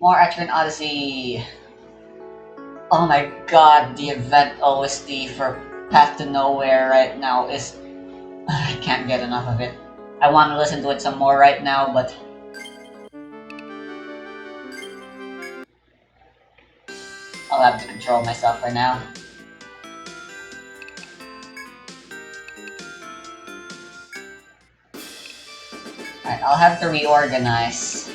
More Etrian Odyssey. Oh my god, the event OST for Path to Nowhere right now is... I can't get enough of it. I want to listen to it some more right now, but I'll have to control myself for now. Alright, I'll have to reorganize.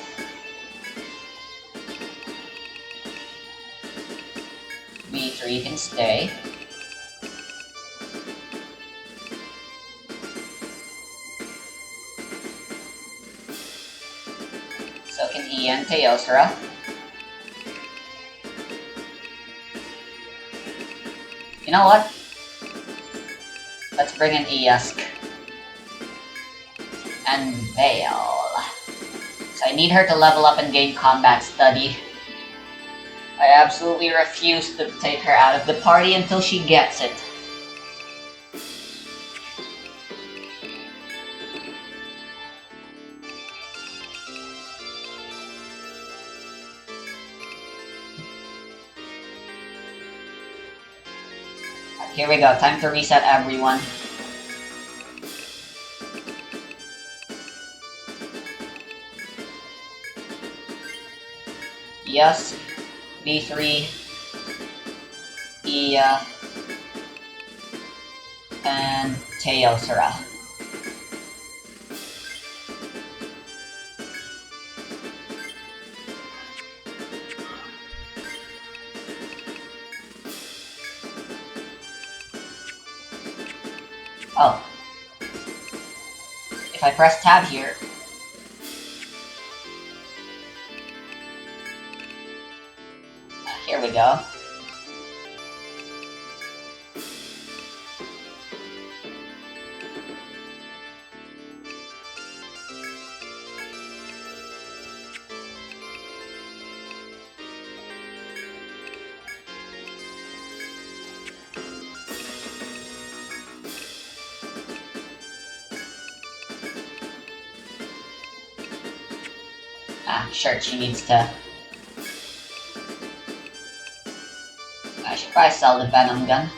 B3 can stay. So can he and Teosra. You know what? Let's bring in Eosk. And Vale. So I need her to level up and gain combat study. I absolutely refuse to take her out of the party until she gets it. Here we go, time to reset everyone. Yes, B3, Iya, and Teosra. Oh. If I press tab here... Here we go. Ah, sure, she needs to... I should probably sell the Venom gun.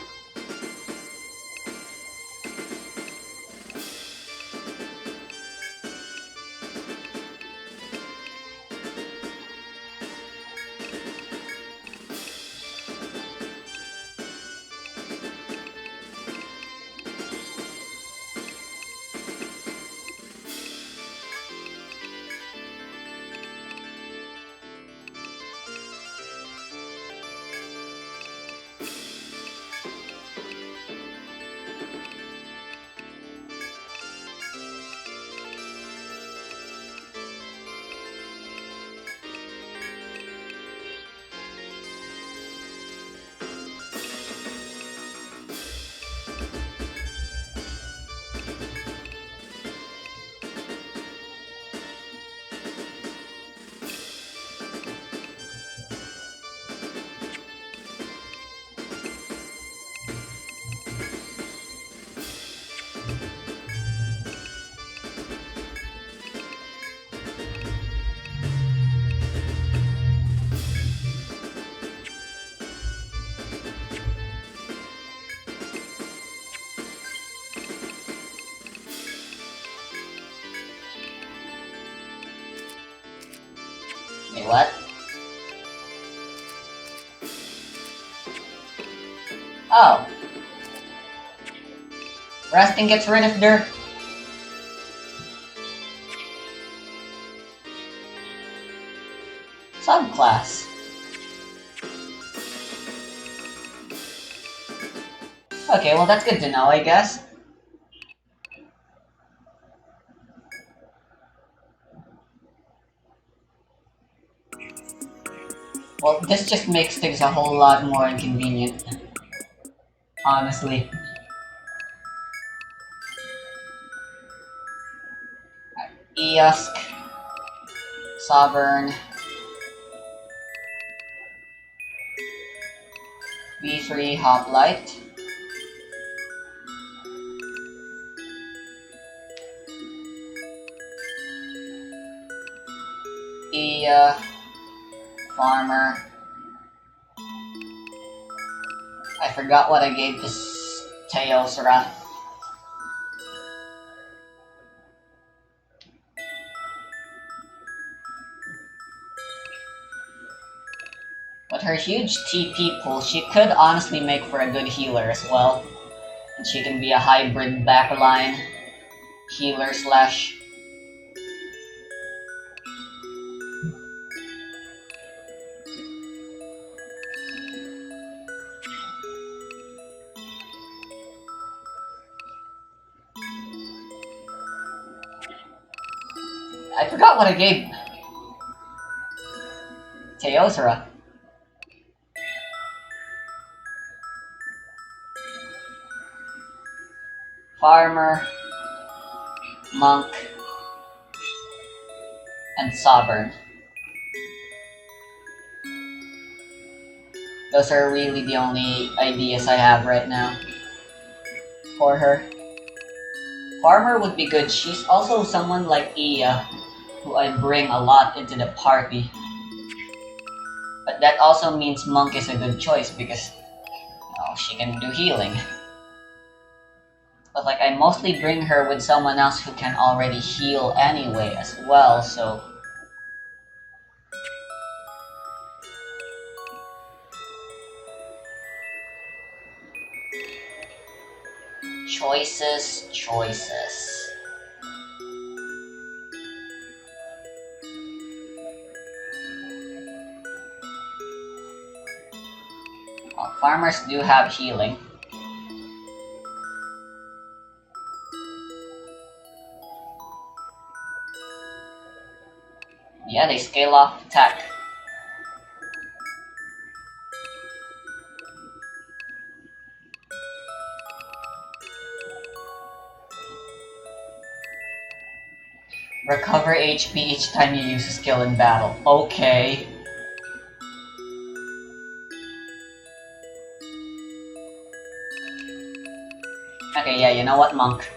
Wait, what? Oh. Resting gets rid of their... subclass. Okay, well that's good to know, I guess. Well, this just makes things a whole lot more inconvenient. Honestly. Eosk. Sovereign. B3 Hoplite. Farmer. I forgot what I gave to Teosra. With her huge TP pool, she could honestly make for a good healer as well. And she can be a hybrid backline healer slash. I forgot what I gave Teosra. Farmer, Monk, and Sovereign. Those are really the only ideas I have right now for her. Farmer would be good. She's also someone like Iya, who I bring a lot into the party. But that also means Monk is a good choice because she can do healing. But like I mostly bring her with someone else who can already heal anyway as well, so choices. Well, farmers do have healing. Yeah, they scale off attack. Recover HP each time you use a skill in battle. Okay. Okay, yeah, you know what, Monk?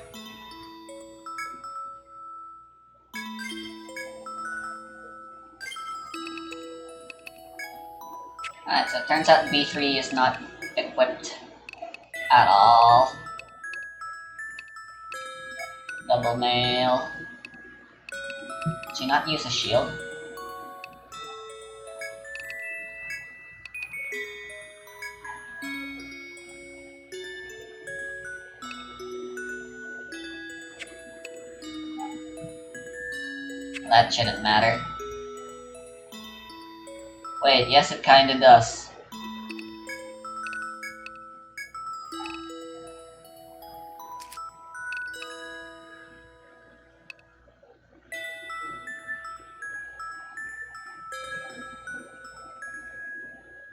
Alright, so it turns out B3 is not equipped at all. Double mail. Did she not use a shield? That shouldn't matter. Wait, yes it kinda does.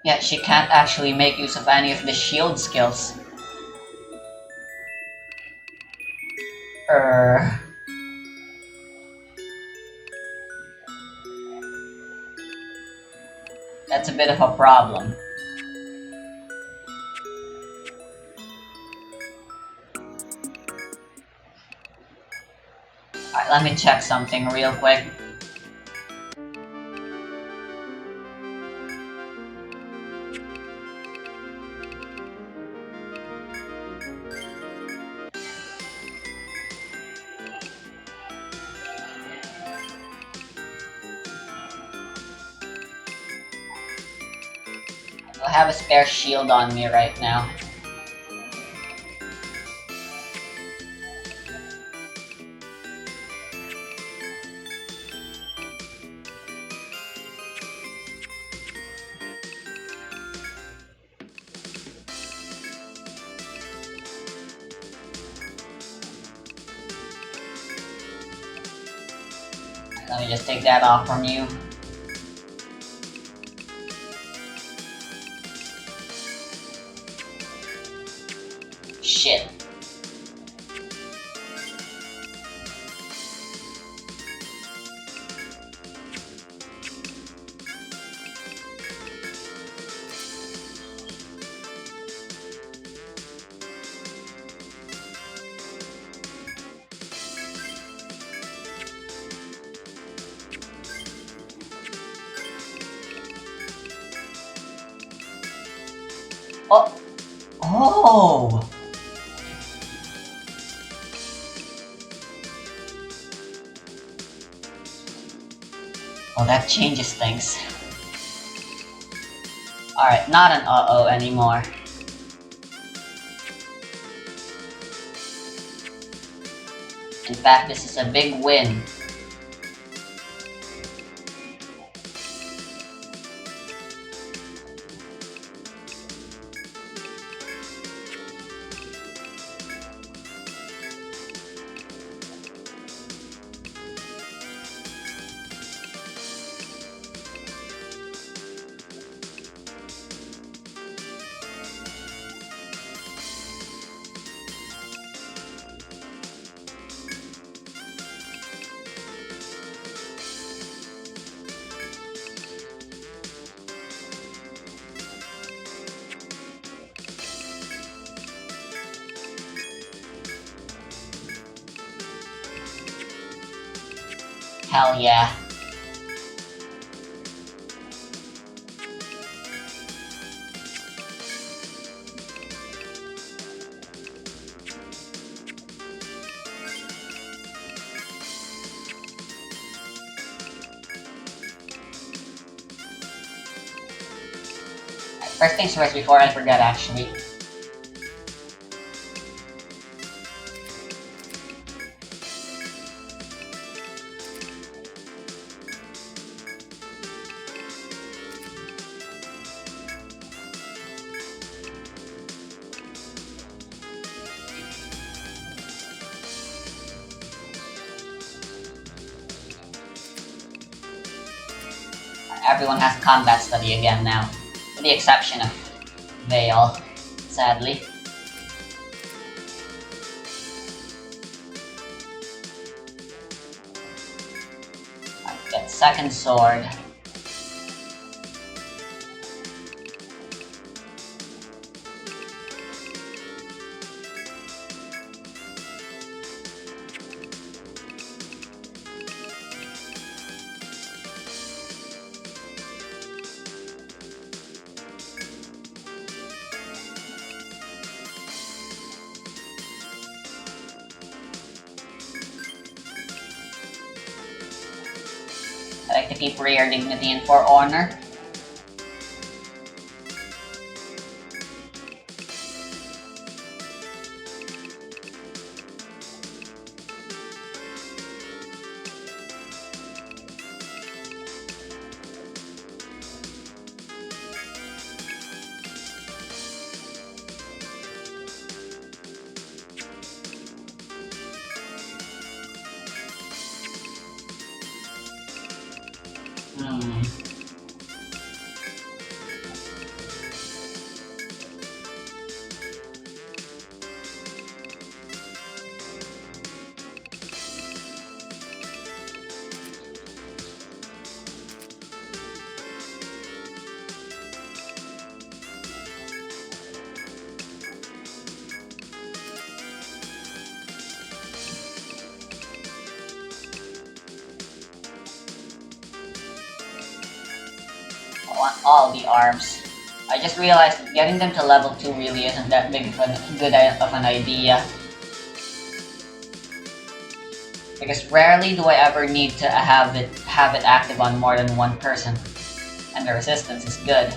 Yet she can't actually make use of any of the shield skills. That's a bit of a problem. Alright, let me check something real quick. I have a spare shield on me right now. Let me just take that off from you. Shit. Oh! Oh! Oh, that changes things. Alright, not an uh-oh anymore. In fact, this is a big win. Hell yeah. First things first, before I forget actually. Everyone has combat study again now. With the exception of Vale, sadly. I get second sword. I like to keep rare dignity and for honor. Hmm. I want all the arms. I just realized that getting them to level 2 really isn't that big of an idea. Because rarely do I ever need to have it active on more than one person. And the resistance is good.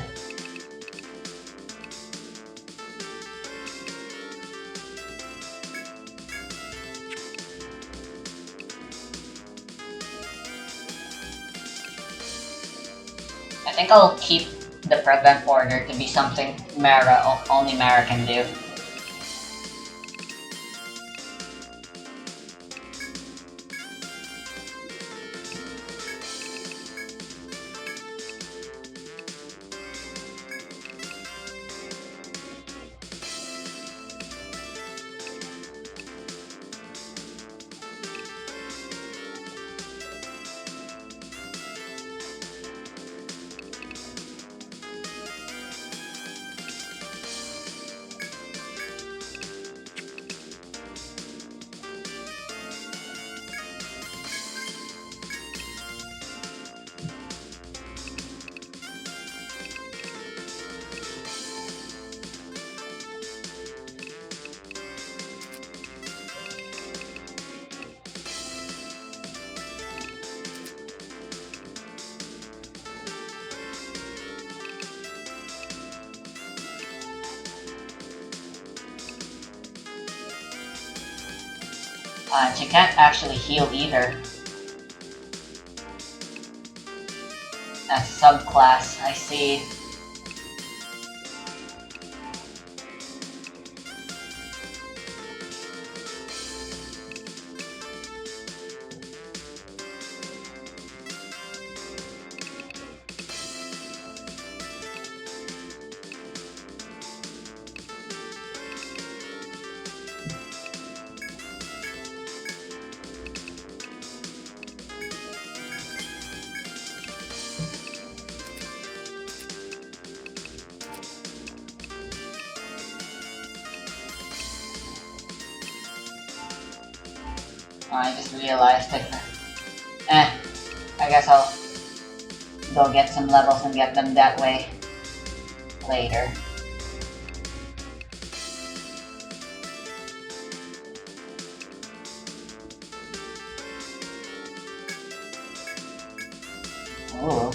I think I'll keep the prevent order to be something only Mara can do. She can't actually heal either. A subclass, I see. I just realized it. I guess I'll go get some levels and get them that way later. Ooh.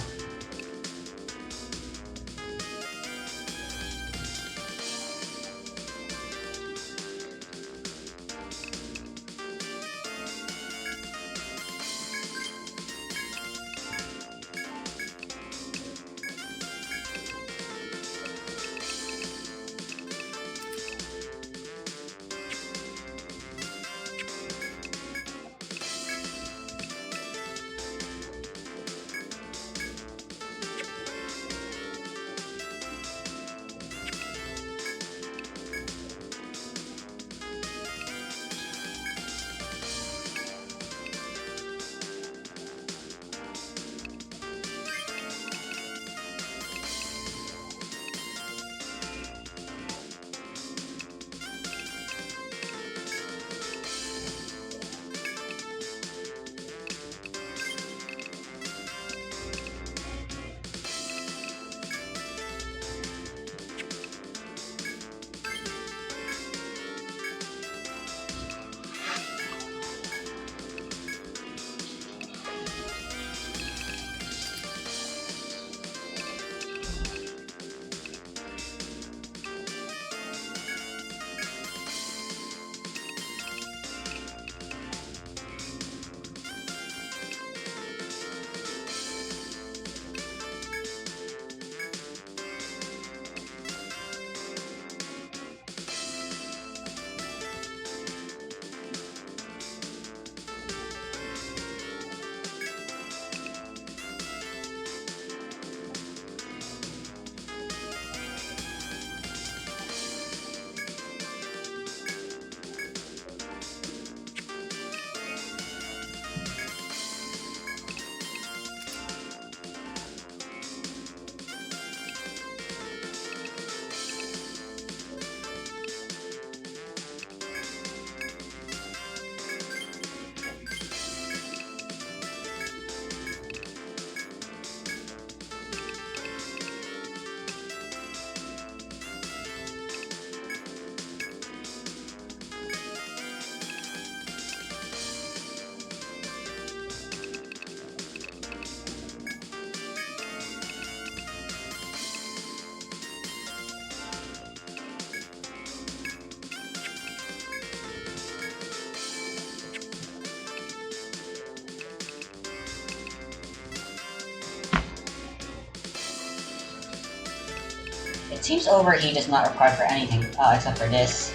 It seems overheat is not required for anything, except for this.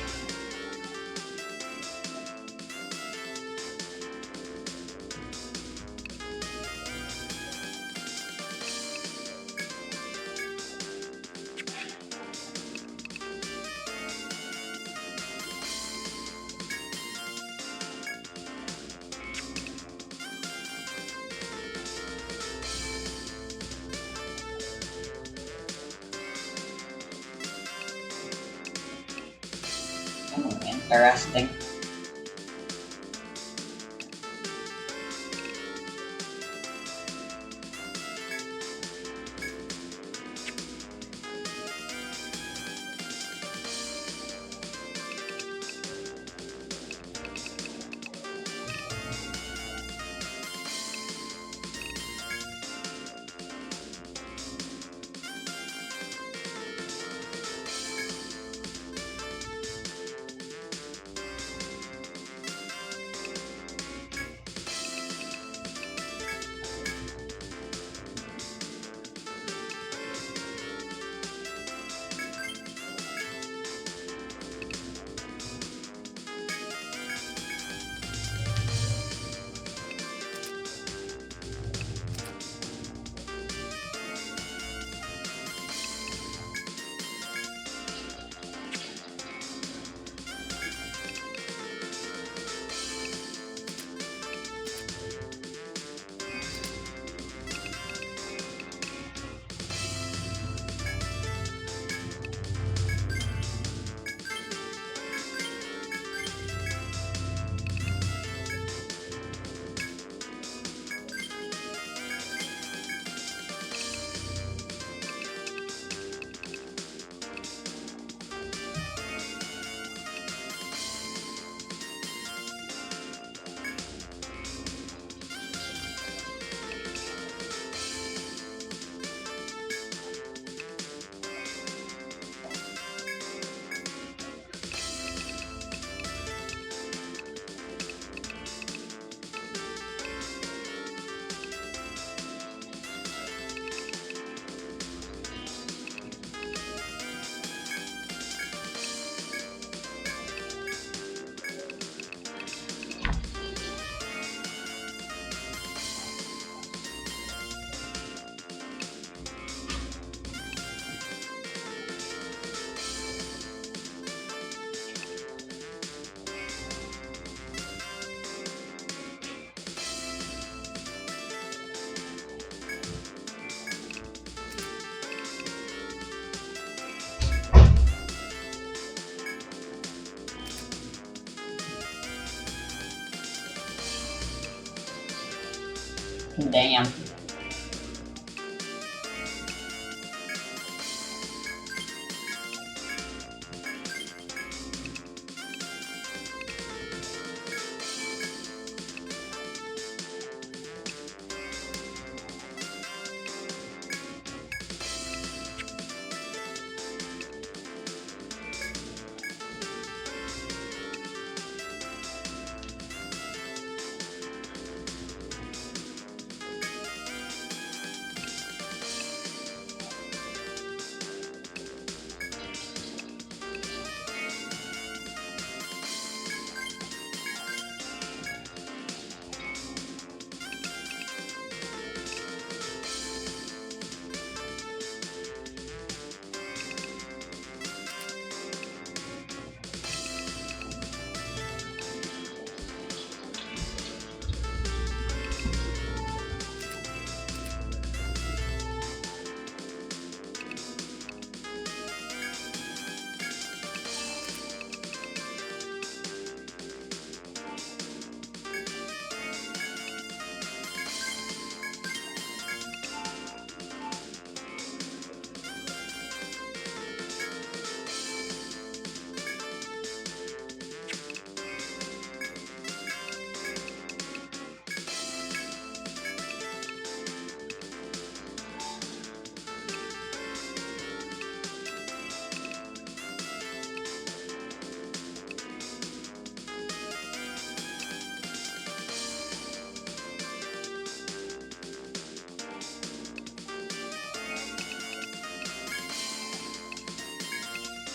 Interesting. Damn.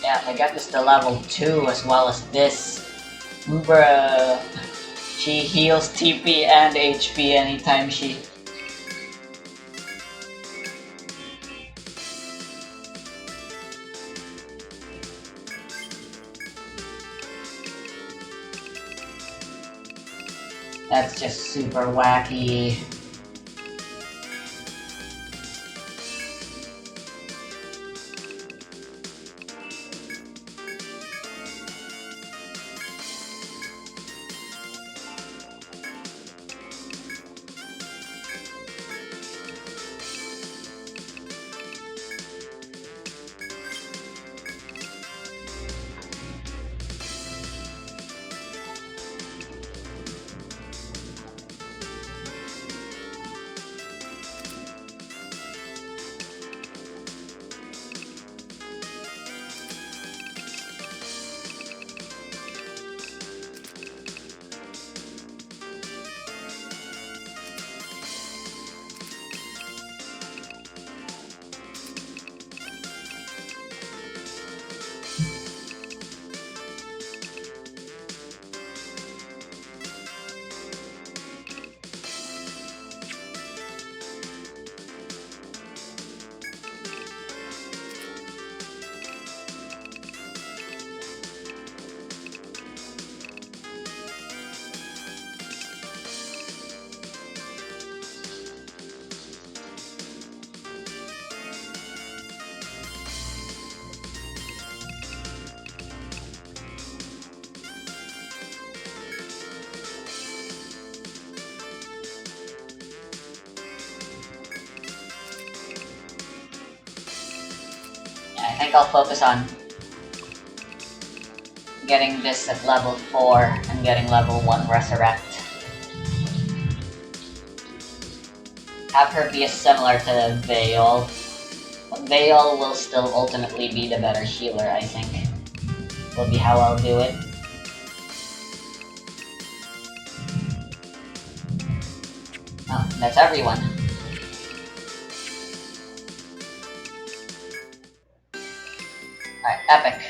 Yeah, if I get this to level 2 as well as this, bruh, she heals TP and HP anytime she... That's just super wacky. I think I'll focus on getting this at level 4 and getting level 1 Resurrect. Have her be similar to Veil. But Veil will still ultimately be the better healer, I think. Will be how I'll do it. Oh, that's everyone. Alright, epic.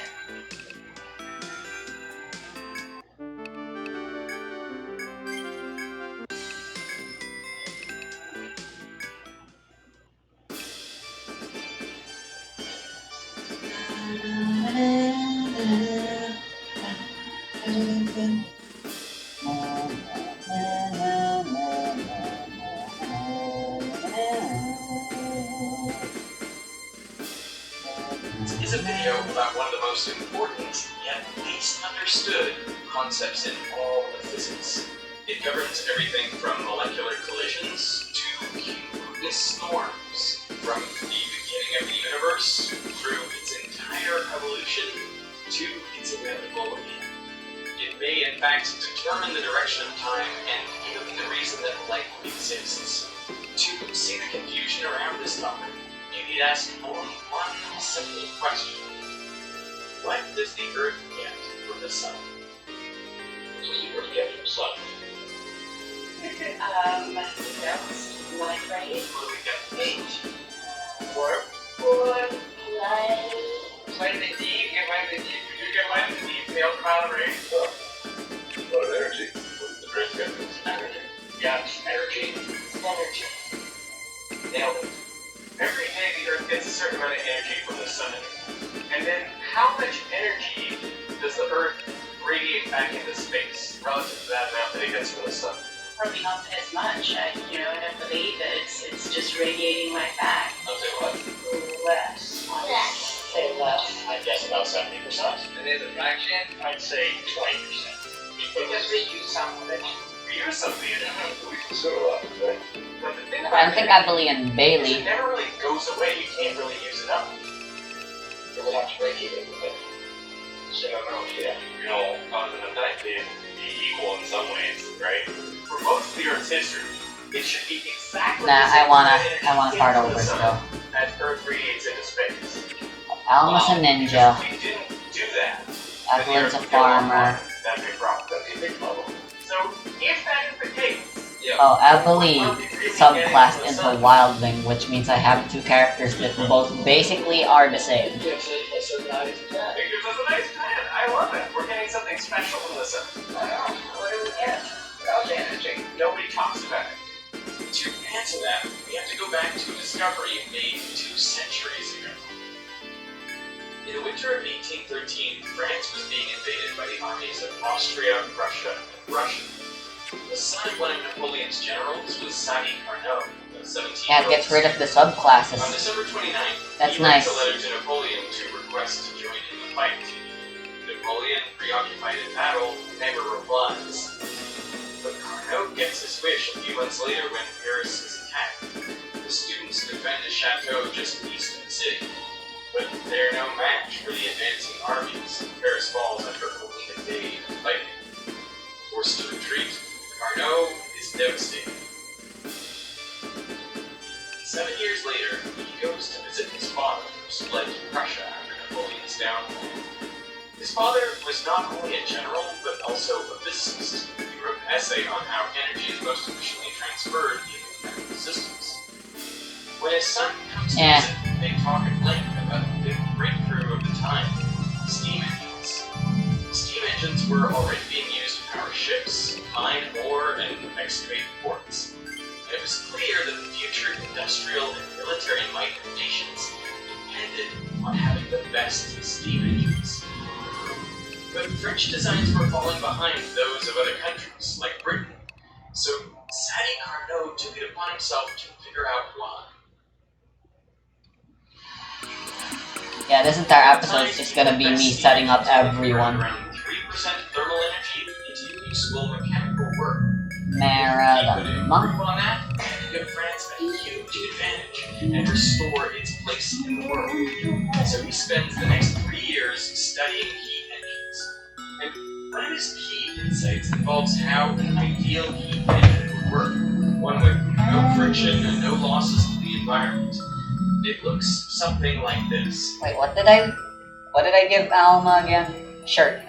This is a video about one of the most important, yet least understood, concepts in all of physics. It governs everything from molecular collisions to humongous storms from the beginning of the universe through its entire evolution to its inevitable end. It may, in fact, determine the direction of time and even the reason that life exists. To see the confusion around this topic, you need ask only one simple question. What does the Earth get from the Sun? What does the Earth get from the Sun? Ninth grade. What do we get? 8. Warm. 4 light. Vitamin D, get vitamin D. If you get vitamin D, they'll come out of rain. What of energy? What does the Earth get from its energy? Yeah, energy. Energy. Nailed it. Every day the Earth gets a certain amount of energy from the Sun. And then how much energy does the Earth radiate back into space relative to that amount that it gets from the Sun? Probably not as much. I don't believe that it's just radiating right back. I'll say what? Less. Say less. I'd guess about 70%. And as a fraction, I'd say 20%. Because we use some of it. We use some of the energy. We consume a lot of it. But the thing I about don't think energy Emily and is Bailey. it never really goes away. You can't really use it up. You would have to break even with it. Same amount, yeah. Cause and effect be equal in some ways, right? For most of the Earth's history, it should be exactly Nah, the same I energy wanna start into over the sun still. as Earth radiates into space. Alma's a ninja. If we didn't do that, Evelyn's a farmer. that'd be a problem. That'd be a big problem. So, if that is the case, Oh, Evelyn subclassed into Wildling, which means I have two characters that both basically are the same. It gives it a certain nice plan. it gives us a nice plan. I love it. We're getting something special from the sun. What do we get? Without energy, nobody talks about it. To answer that, we have to go back to a discovery made 2 centuries ago. In the winter of 1813, France was being invaded by the armies of Austria, Prussia, and Russia. The son of one of Napoleon's generals was Sadi Carnot, a 17-year-old. Yeah, it gets rid of the On subclasses. December 29th, That's he writes nice. a letter to Napoleon to request to join in the fight. Napoleon, preoccupied in battle, never replies. But Carnot gets his wish a few months later when Paris is attacked. The students defend a chateau just east of the city, but they're no match for the advancing armies. Paris falls after only a day of fighting. Forced to retreat, Carnot is devastated. 7 years later, he goes to visit his father, who fled to Prussia after Napoleon's downfall. His father was not only a general, but also a physicist. He wrote an essay on how energy is most efficiently transferred in chemical systems. When his son comes to visit, they talk at length about the big breakthrough of the time, steam engines. Steam engines were already being used to power ships, mine ore, and excavate ports. And it was clear that the future industrial and military might of nations depended on having the best steam engines. But French designs were falling behind those of other countries, like Britain. So Sadi Carnot took it upon himself to figure out why. Yeah, this entire episode is just gonna be me setting up everyone. Around 3% thermal energy into useful mechanical work. Mara He could the improve monk. on that and give France a huge advantage and restore its place in the world. So he spends the next 3 years studying heat engines. And one of his key insights involves how an ideal heat engine would work. One with no friction and no losses to the environment. It looks something like this. Wait, what did I give Alma again? Shirt.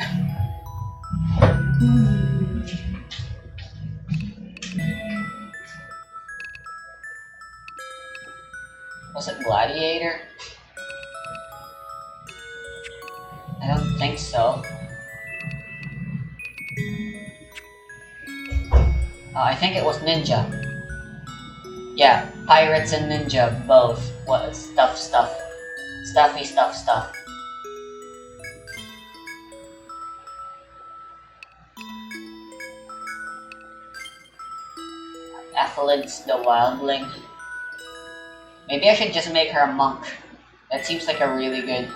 Was it Gladiator? I don't think so. I think it was Ninja. Yeah, Pirates and Ninja, both. What? Stuff. Stuff. Athletes the Wildling. Maybe I should just make her a monk. That seems like a really good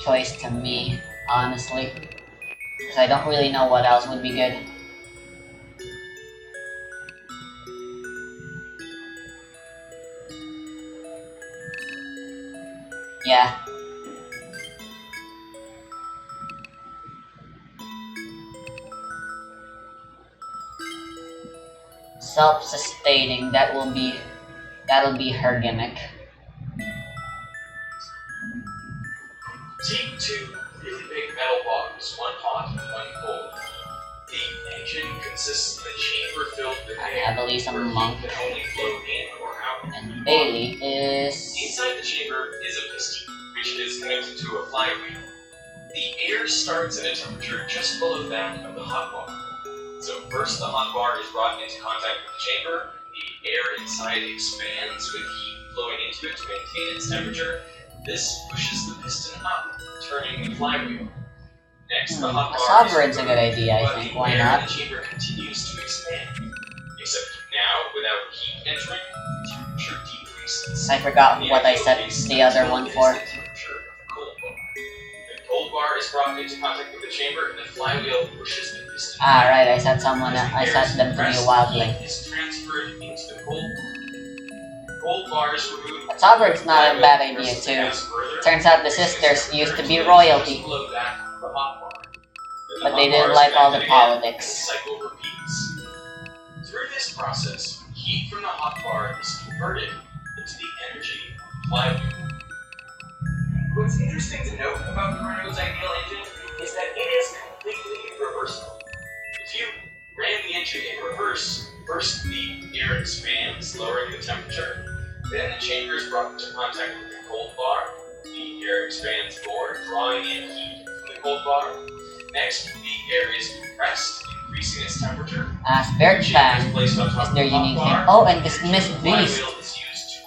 choice to me. honestly. Because I don't really know what else would be good. Yeah. Self-sustaining, that'll be her gimmick. Take two really big metal bottles, one hot and one cold. The engine consists of a chamber filled with air, Heavily where some heat monk. can only flow in or out. And Bailey is... Inside the chamber is a piston, which is connected to a flywheel. The air starts at a temperature just below that of the hot bar. So first the hot bar is brought into contact with the chamber, the air inside expands with heat flowing into it to maintain its temperature. This pushes the piston up, turning the flywheel. Next, the hot bar Sovereign's a good idea, I think. Why the air not? in the chamber continues to expand. Except now, without heat entering, the temperature decreases. I forgot what I set the other one for. The temperature of the cold bar. The cold bar is brought into contact with the chamber, and the flywheel pushes the piston. Ah, right, I set them to be a wildling. Heat is transferred into the cold bar. Cold bar is removed. Sovereign's not a bad idea too. Turns out the sisters used to be royalty, but they didn't like all the politics. Cycle repeats. Through this process, heat from the hot bar is converted into the energy of the flywheel. What's interesting to note about Chrono's ideal engine is that it is completely reversible. If you ran the engine in reverse, first the air expands, lowering the temperature. Then the chamber is brought into contact with the cold bar. The air expands more, drawing in heat from the cold bar. Next, the air is compressed, increasing its temperature. Spirit Fan is their unique thing. Oh, and Dismissed Beast.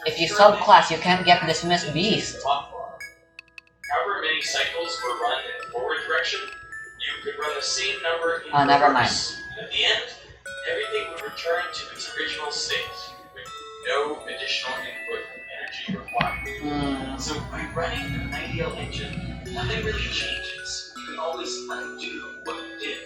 If you subclass, you can't get Dismissed Beast. However many cycles were run in the forward direction, you could run the same number in Oh, never mind. reverse. And at the end, everything would return to its original state, with no additional input of energy required. So by running an ideal engine, nothing really changes. You can always undo what you did.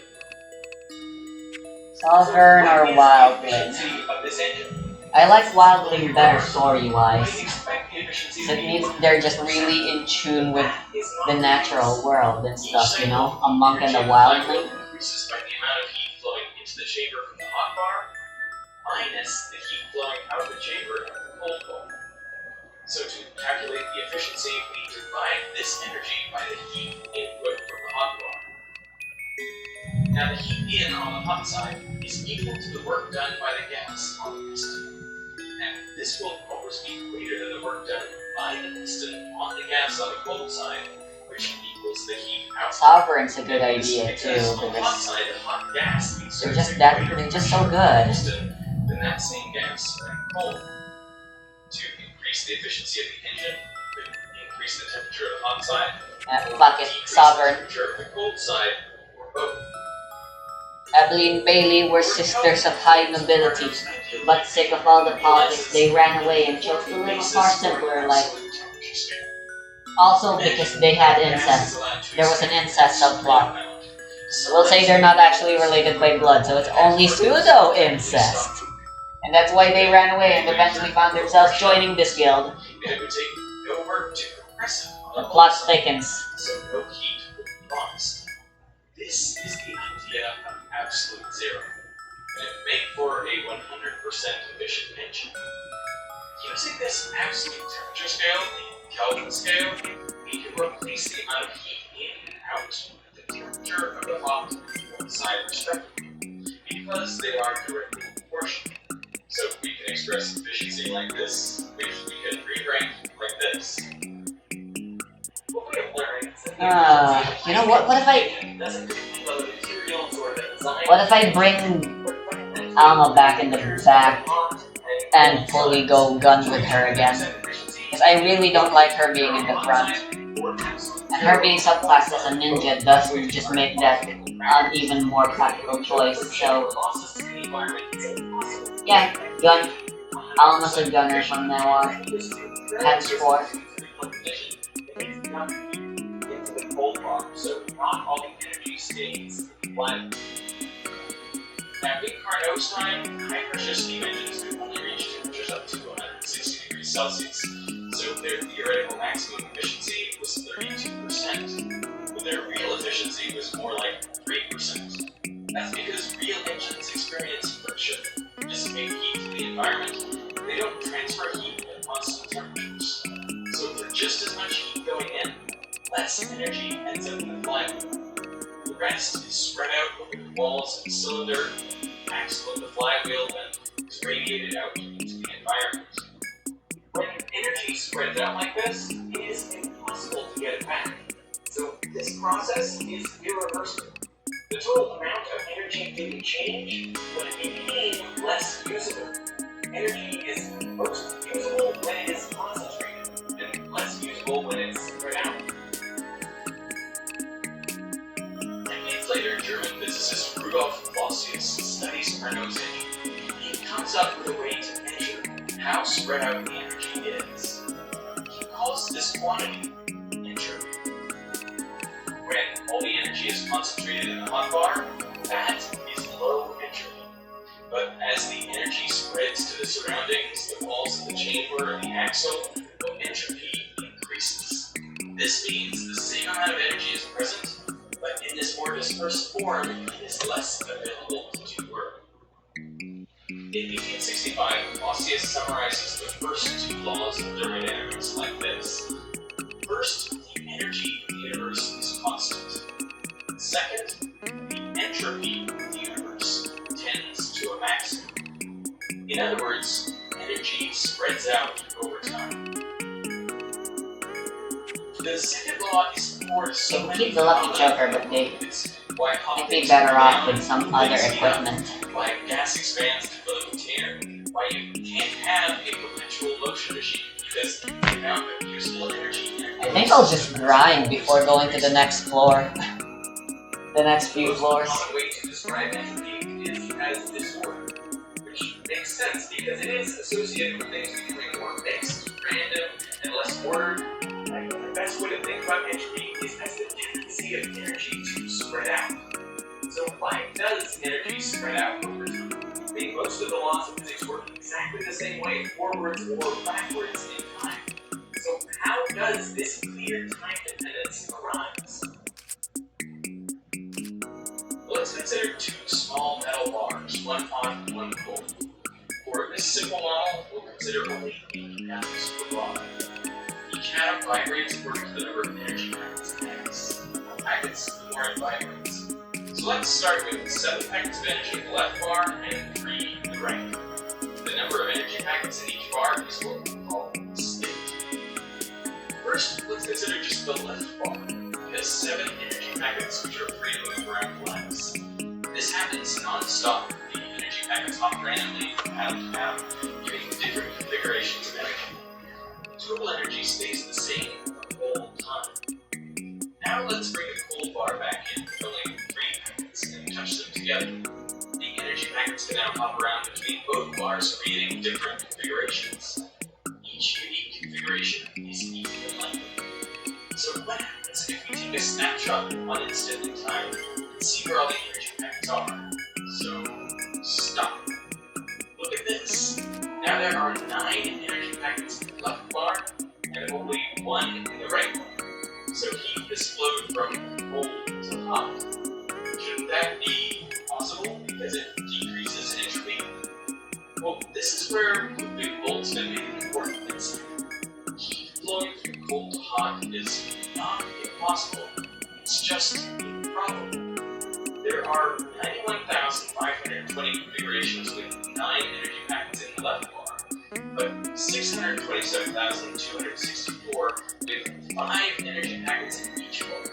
Sovereign or What is the Wildling? efficiency of this engine? I like Wildling better story-wise. I expect the efficiency So to it be means they're just really in tune with the natural world and stuff, you know? A monk and a wildling. Increases by the amount of heat flowing into the chamber from the hot bar, minus the heat flowing out of the chamber from the cold bar. So to calculate the efficiency, we divide this energy by the heat input from the hot bar. Now the heat in on the hot side is equal to the work done by the gas on the piston. And this will always be greater than the work done by the piston on the gas on the cold side, which equals the heat out. Sovereign's a good idea too, Because on the hot because side, the hot gas they're just so good. piston than that same gas when cold. To increase the efficiency of the engine, we increase the temperature of the hot side, Fuck it, decrease Sovereign. the temperature of the cold side, or both. Evelyn Bailey were sisters of high nobility, but sick of all the politics, they ran away and chose to live a far simpler life. Also because they had incest. There was an incest subplot. We'll say they're not actually related by blood, so it's only pseudo-incest. And that's why they ran away and eventually found themselves joining this guild. It would take no work to compress it. The plot thickens. So no heat would be lost. This is the idea of absolute zero, and it made for a 100% efficient engine. Using this absolute temperature scale, the Kelvin scale, we can replace the amount of heat in and out with the temperature of the hot and cold side respectively, because they are directly proportional. So we can express efficiency like this, which we can rewrite like this. What we have learned is that You know what? What if I bring Alma back in the back and fully go gun with her again? Because I really don't like her being in the front. And her being subclassed as a ninja does just make that an even more practical choice. So yeah, gun. Alma's a gunner from now on. Henceforth. cold bar, so not all the energy stays in the planet. Now, in Carnot's time, high-pressure steam engines could only reach temperatures up to 160 degrees Celsius, so their theoretical maximum efficiency was 32%, but their real efficiency was more like 3%. That's because real engines experience friction, dissipate heat to the environment. They don't transfer heat at constant temperatures. So for just as much heat going in, less energy ends up in the flywheel. The rest is spread out over the walls of the cylinder, acts like the flywheel, then is radiated out into the environment. When energy spreads out like this, it is impossible to get it back. So this process is irreversible. The total amount of energy didn't change, but it became less usable. Energy is most usable when it is concentrated, and less usable when it's spread out. Decades later, German physicist Rudolf Clausius studies Carnot's engine. He comes up with a way to measure how spread out the energy is. He calls this quantity entropy. When all the energy is concentrated in the hot bar, that is low entropy. But as the energy spreads to the surroundings, the walls of the chamber and the axle, the entropy increases. This means the same amount of energy is present, but in this more dispersed form, it is less available to do work. In 1865, Clausius summarizes the first two laws of thermodynamics like this. First, the energy of the universe is constant. Second, the entropy of the universe tends to a maximum. In other words, energy spreads out over time. The second law is more so They keep the Lucky Joker, but they might be better off with some other equipment. Why gas expands to fill a container. Why you can't have a perpetual motion machine, because the amount of useful energy in it. I think I'll just grind before going to the next floor. The next few floors. The common way to describe entropy is as disorder, which makes sense because it is associated with things becoming more mixed, random, and less ordered. I think the best way to think about entropy is as the tendency of energy to spread out. So why does energy spread out over time? I mean, most of the laws of physics work exactly the same way, forwards or backwards in time. So how does this clear time dependence arise? Let's consider two small metal bars, one hot, one cold. For this simple model, we'll consider only 8 atoms per bar. Each atom vibrates according to the number of energy packets it has. The more packets, the more it vibrates. So let's start with 7 packets of energy in the left bar and 3 in the right. The number of energy packets in each bar is what we call state. First, let's consider just the left bar. It has 7 energy packets which are free to move around glass. This happens non-stop. The energy packets hop randomly from atom to atom, giving different configurations of energy. Total energy stays the same the whole time. Now let's bring the cold bar back in, filling 3 packets and touch them together. The energy packets can now hop around between both bars, creating different configurations. Each unique configuration is equal in length. So what happens if we take a snapshot of one instant in time and see where all the energy packets are? So, stop. Look at this. Now there are 9 energy packets in the left bar and only 1 in the right one. So heat has flowed from cold to hot. Shouldn't that be possible because it decreases entropy? Well, this is where Ludwig Boltzmann made an important insight. Heat flowing from cold to hot is not impossible, it's just improbable. There are 91,520 configurations with 9 energy packets in the left bar, but 627,264 with 5 energy packets in each bar.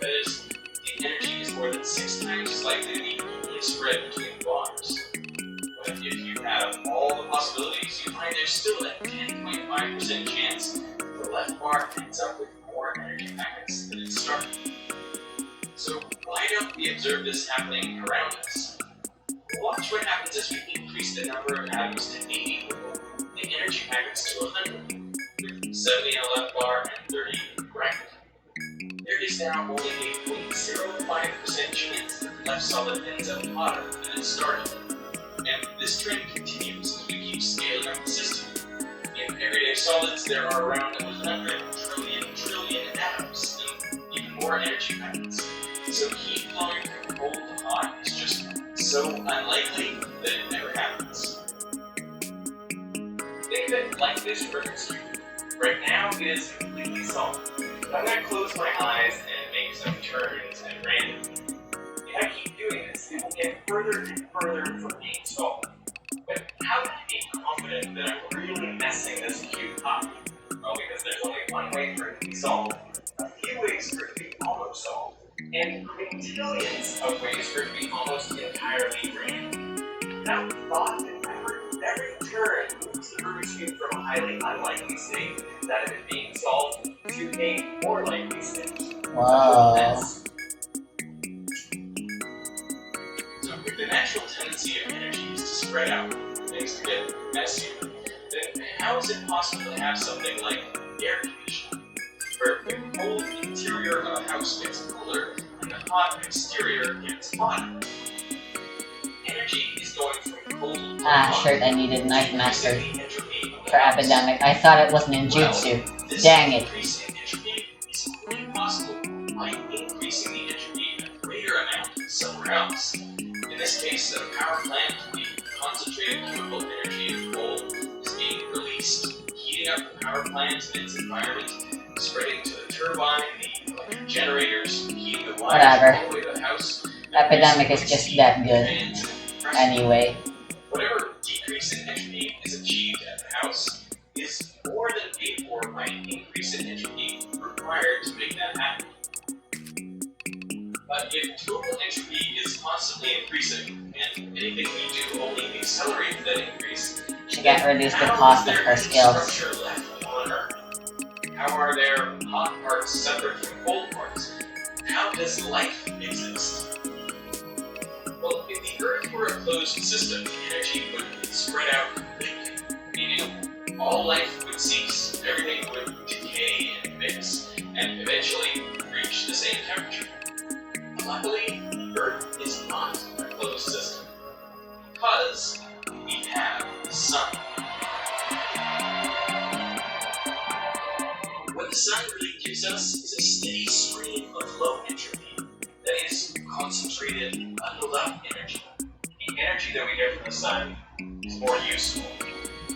That is, the energy is more than 6 times as likely to be equally spread between the bars. But if you have all the possibilities, you find there's still a 10.5% chance the left bar ends up with more energy packets than it started. So why don't we observe this happening around us? Watch what happens as we increase the number of atoms to 80 and the energy packets to 100, with 70 in the left bar and 30 in the right. There is there's now only a 0.05% chance that the left solid ends up hotter than it started. And this trend continues as we keep scaling up the system. In everyday solids, there are around 100 trillion atoms and even more energy packets. So heat flowing from cold to hot is just so unlikely that it never happens. Think of it like this Rubik's Cube. Right now it is completely solid. But I'm going to close my eyes and make some turns at random. If I keep doing this, it will get further and further from being solved. But how can I be confident that I'm really messing this cube up? Well, because there's only one way for it to be solved, a few ways for it to be almost solved, and quintillions of ways for it to be almost entirely drained. Now, thought that every turn moves the Rubik's Cube from a highly unlikely state, that of it being solved, to a more likely state. Wow. So if the natural tendency of energy is to spread out, things to get messier, then how is it possible to have something like air conditioning, where the cold interior of a house gets cooler and the hot exterior gets hotter? Energy is going from cold to hot. Shirt, I needed Knife Master increasing the entropy of the for house. Epidemic. I thought it was ninjutsu. This Dang it. increase in entropy is only possible by increasing the entropy a greater amount somewhere else. In this case, at a power plant, the concentrated chemical energy of coal is being released, heating up the power plant and its environment, spreading to the turbine, the electric generators, heating the wires Whatever. all the way to the house. Epidemic is just that good. Anyway. Whatever decrease in entropy is achieved at the house is more than paid for by an increase in entropy required to make that happen. But if total entropy is constantly increasing, and anything we do only accelerates that increase, She can't reduce the how cost is of there her skills. structure left on Earth? How are there hot parts separate from cold parts? How does life exist? Well, if the Earth were a closed system, energy would spread out completely, meaning all life would cease, everything would decay and mix, and eventually reach the same temperature. Luckily, the Earth is not a closed system, because we have the Sun. What the Sun really gives us is a steady stream of low entropy that is concentrated, unloved energy. The energy that we get from the Sun is more useful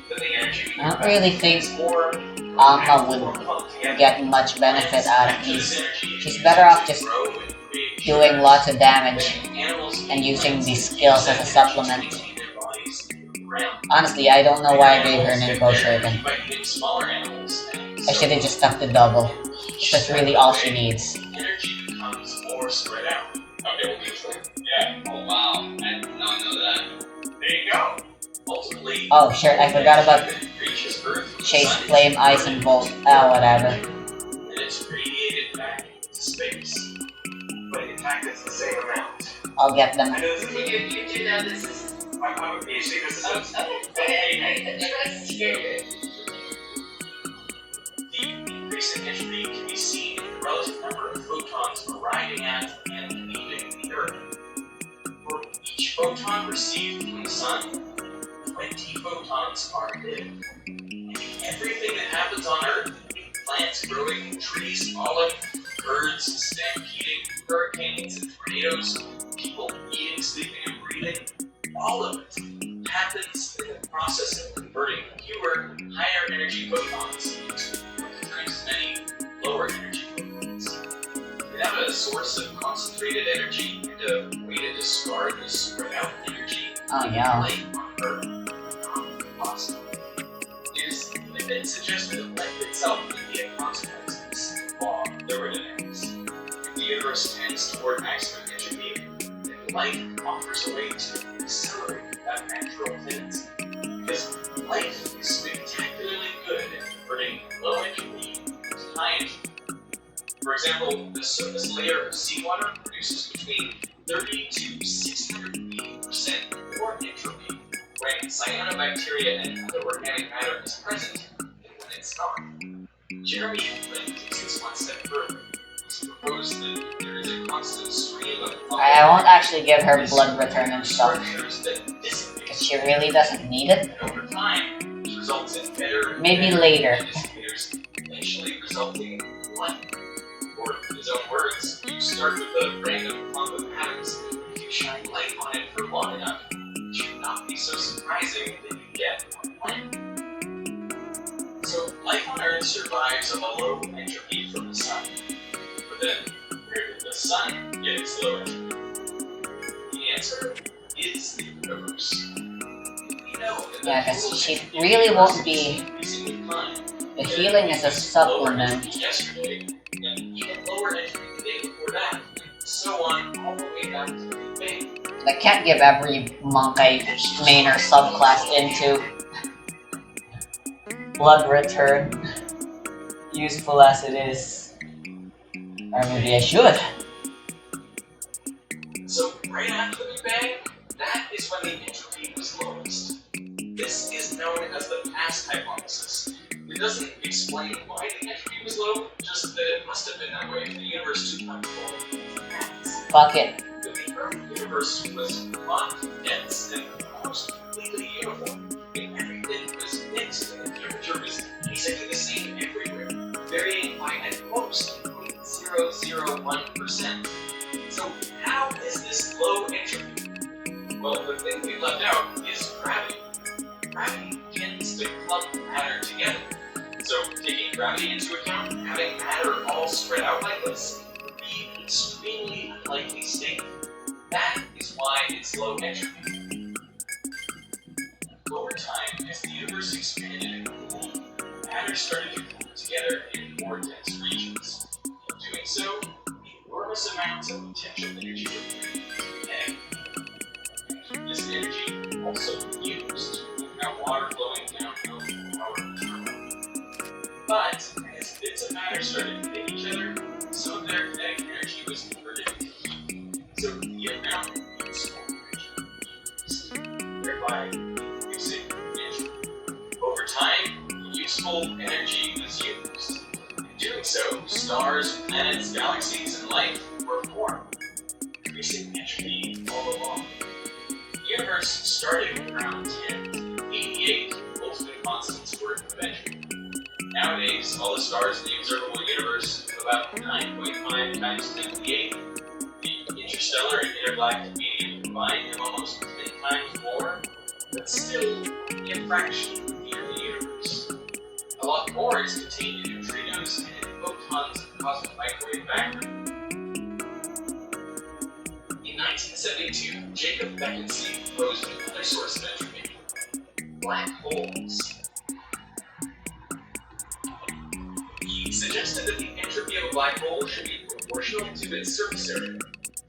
than the energy we get I don't back. really think It's more Alma would more clumped together. get much benefit out of This these. energy She's is better off used to just grow and create doing sugars. lots of damage Animals and using plants these skills use as a that supplement. energy to maintain their bodies around. Honestly, I don't know why I gave her Ninpo Animals Shuriken. get by hitting smaller animals, and I should have just stuck to double. That's really all she needs. energy becomes more spread out. Okay, we'll do it. Yeah. Oh wow, I did not know that. There you go. Ultimately, Oh, sure, I forgot about energy that reaches Earth from the Chase, sun is Flame, Ice, and Bolt. Whatever. and it's radiated back into space. But in fact, it's the same amount. I'll get them. I know this is You do know this is. I'm a PhD. This is I trust you. The increase in entropy can be seen in the relative number of photons arriving at and leaving the Earth. For each photon received from the Sun, 20 photons are emitted. And everything that happens on Earth, plants growing, trees falling, birds stampeding, hurricanes and tornadoes, people eating, sleeping, and breathing, all of it happens in the process of converting fewer, higher energy photons into 20 times as many lower energy photons. Without a source of concentrated energy and a way to discard this spread out energy, Oh, yeah. life on Earth is not possible. There's been suggested that life itself would be a consequence of this law of thermodynamics. If the universe tends toward maximum entropy, then life offers a way to accelerate that natural tendency. Because life is spectacularly good at converting low entropy to high entropy. For example, the surface layer of seawater produces between 30 to 680% more entropy when cyanobacteria and other organic matter is present than when it's not. Jeremy Flynn takes this one step further. He's proposed that there is a constant stream of I won't actually give her blood return and stuff, structures that dissipate. because she really doesn't need it. And over time, this results in better and Maybe better later. indicators, eventually resulting in life. Or in his own words, you start with a random clump of atoms. If you shine light on it for long enough, it should not be so surprising that you get one planet. So life on Earth survives on the low entropy from the sun. But then, where did the sun get its low entropy? The answer is the universe. We know that Yeah, the 'cause total she entropy of really the won't universe be- is increasing with time. The healing is a supplement. Yesterday, and even lower entropy the day before that, and so on all the way down to the Big Bang. I can't give every monk I main or subclass into blood return, useful as it is. Or maybe I should. So right after the Big Bang, that is when the entropy was lowest. This is known as the past hypothesis. It doesn't explain why the entropy was low, just that it must have been that way if the universe took much lower. Fuck it. But the Earth universe was hot, dense, and almost completely uniform. And everything was mixed, and the temperature was basically the same everywhere, varying by at most 0.001%. So how is this low entropy? Well, the thing we left out is gravity. Gravity tends to clump matter together. So taking gravity into account, having matter all spread out like this would be an extremely unlikely state. That is why it's low entropy. Over time, as the universe expanded and cooled, matter started to clump together in more dense regions. In doing so, enormous amounts of potential energy were created. And this energy also used without water flowing downhill from power turbine. But as bits of matter started to hit each other, some of their kinetic energy was converted into heat. So the amount of useful energy was used, thereby reducing entropy. Over time, useful energy was used. In doing so, stars, planets, galaxies, and life were formed, increasing entropy all along. The universe started with around 10 to 88 ultimate constants worth of entropy. Nowadays, all the stars in the observable universe have about 9.5 times 10 to the 8. The interstellar and intergalactic medium combined have almost 10 times more, but still only a fraction of the early universe. A lot more is contained in neutrinos and in photons of cosmic microwave background. In 1972, Jacob Bekenstein proposed another source of entropy: black holes. He suggested that the entropy of a black hole should be proportional to its surface area.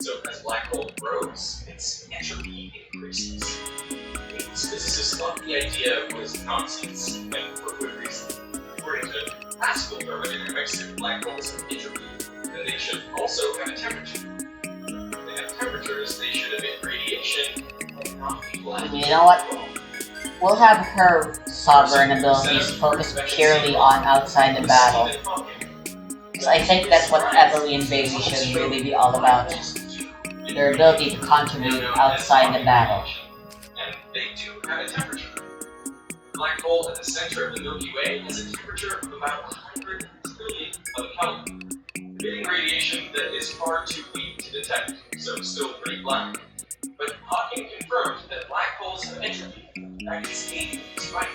So as a black hole grows, its entropy increases. These physicists thought the idea was nonsense, and for good reason. According to classical thermodynamics, if black holes have entropy, then they should also have a temperature. If they have temperatures, they should emit radiation, and not be black. You know what? We'll have her sovereign abilities focus purely on outside the battle. Because I think that's what Evelyn Bailey should really be all about. Their ability to contribute outside the battle. And they do have a temperature. The black hole at the center of the Milky Way has a temperature of about 100 trillion of Kelvin, emitting radiation that is far too weak to detect, so still pretty black. But Hawking confirmed that black holes have entropy. Bekenstein is right.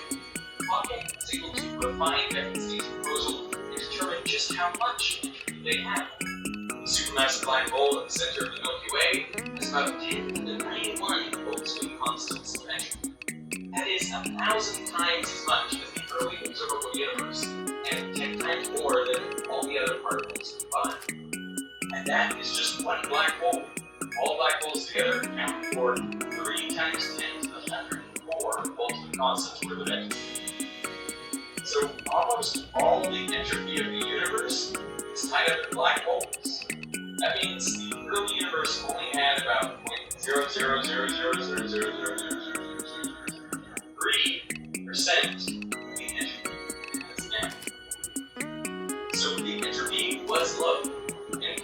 Hawking was able to refine Bekenstein's proposal and determine just how much entropy they have. The supermassive black hole at the center of the Milky Way has about 10 to the 91 Boltzmann constants of entropy. That is 1,000 times as much as the early observable universe, and 10 times more than all the other particles combined. And that is just one black hole. All black holes together account for 3 times 10 to the 104 Boltzmann constants worth of entropy. So almost all the entropy of the universe is tied up in black holes. That means the early universe only had about 0.000000003% of the entropy it has now. So the entropy was low, and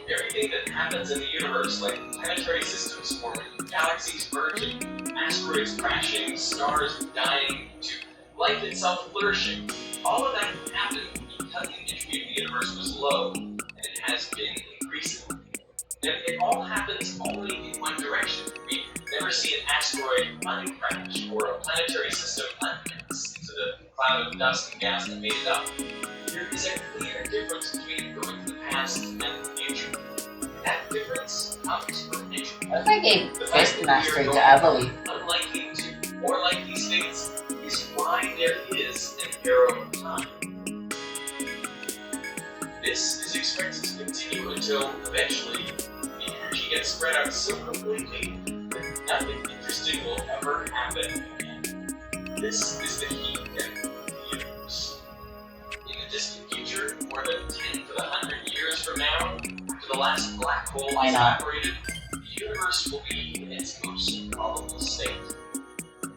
happens in the universe, like planetary systems forming, galaxies merging, asteroids crashing, stars dying, to life itself flourishing. All of that happened because the entropy of the universe was low, and it has been increasing. And it all happens only in one direction. We never see an asteroid uncrash or a planetary system unmix into the cloud of dust and gas that made it up. There is a clear difference between going to the past and the future. That difference comes from nature. What if I gave The fact Fist that Mastery we to are Evely? going unlikely to more likely states is why there is an arrow of time. This is expected to continue until eventually the energy gets spread out so completely that nothing interesting will ever happen again. This is the heat death of the universe. In the distant future, more than 10 to the 100 years from now, after the last black hole Why is not? evaporated, the universe will be in its most probable state.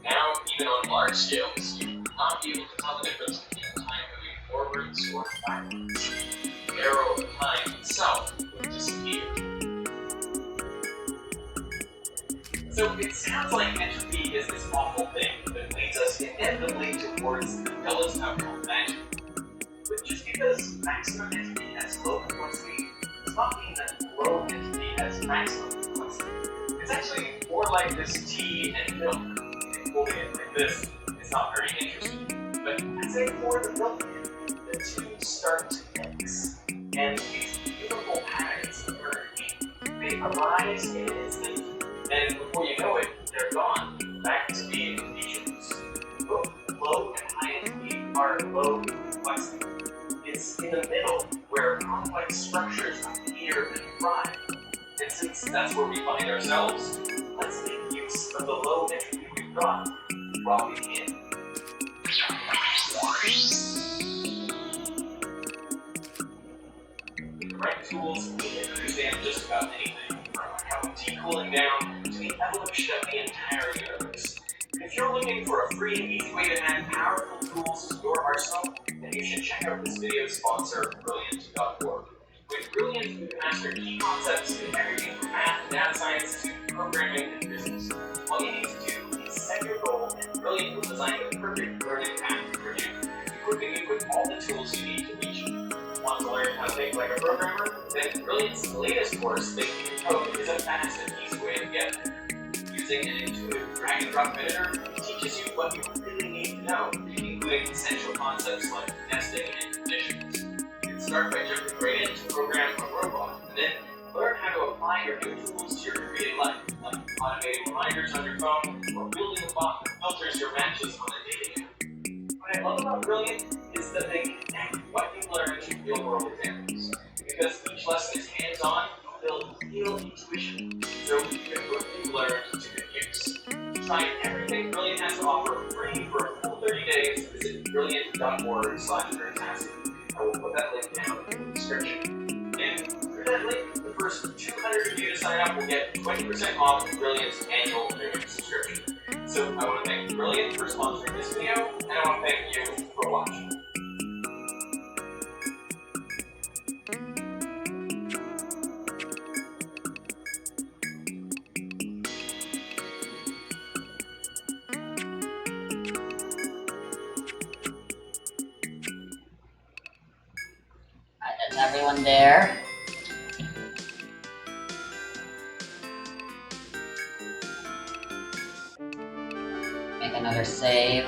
Now, even on large scales, you will not be able to tell the difference between time moving forwards or backwards. The arrow of time itself would disappear. So it sounds like entropy is this awful thing that leads us inevitably towards the dullest outcome imaginable. But just because maximum entropy has low complexity does not mean that low entropy has maximum complexity. It's actually more like this tea and milk. Holding it like this is not very interesting. But as I pour the milk in, the two start to mix. And these beautiful patterns emerge. They arise in an instant, and before you know it, they're gone, back to being features. Both low and high entropy are low complexity. It's in the middle where complex structures appear and thrive. And since that's where we find ourselves, let's make use of the low entropy we've got while we can. With the right tools, we can understand just about anything, from a cup of tea cooling down to the evolution of the entire universe. If you're looking for a free and easy way to add powerful tools to your arsenal, then you should check out this video's sponsor, Brilliant.org. With Brilliant, you can master key concepts in everything from math and data science to programming and business. All you need to do is set your goal, and Brilliant will design the perfect learning path for you, equipping you with all the tools you need to reach it. Want to learn how to think like a programmer? Then Brilliant's latest course, Thinking in Code, is a fast and easy way to get there. Using an intuitive drag-and-drop editor teaches you what you really need to know, including essential concepts like nesting and conditions. You can start by jumping right into program a robot, and then learn how to apply your new tools to your everyday life, like automating reminders on your phone or building a bot that filters your matches on a dating app. What I love about Brilliant is that they connect what you learn to real-world examples. Because each lesson is hands-on, you build real intuition, so you can put what you learned to good use. Try everything Brilliant has to offer free for a full 30 days. Visit brilliant.org/fantastic. I will put that link down in the description. And through that link, the first 200 of you to sign up will get 20% off Brilliant's annual premium subscription. So I want to thank Brilliant for sponsoring this video, and I want to thank you for watching. Is everyone there? Make another save.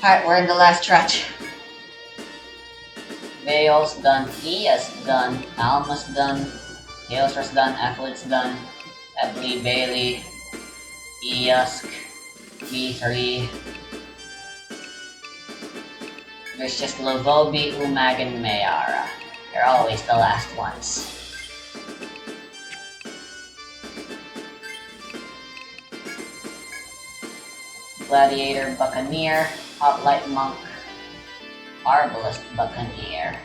Alright, we're in the last stretch. Veil's done, Iya's done, Alma's done, Tailsor's done, Athlete's done, Evely, Bailey, Iyusk, V3. There's just Lovobi, Umag, and Mayara. They're always the last ones. Gladiator, Buccaneer, Hoplite Monk, Arbalest Buccaneer.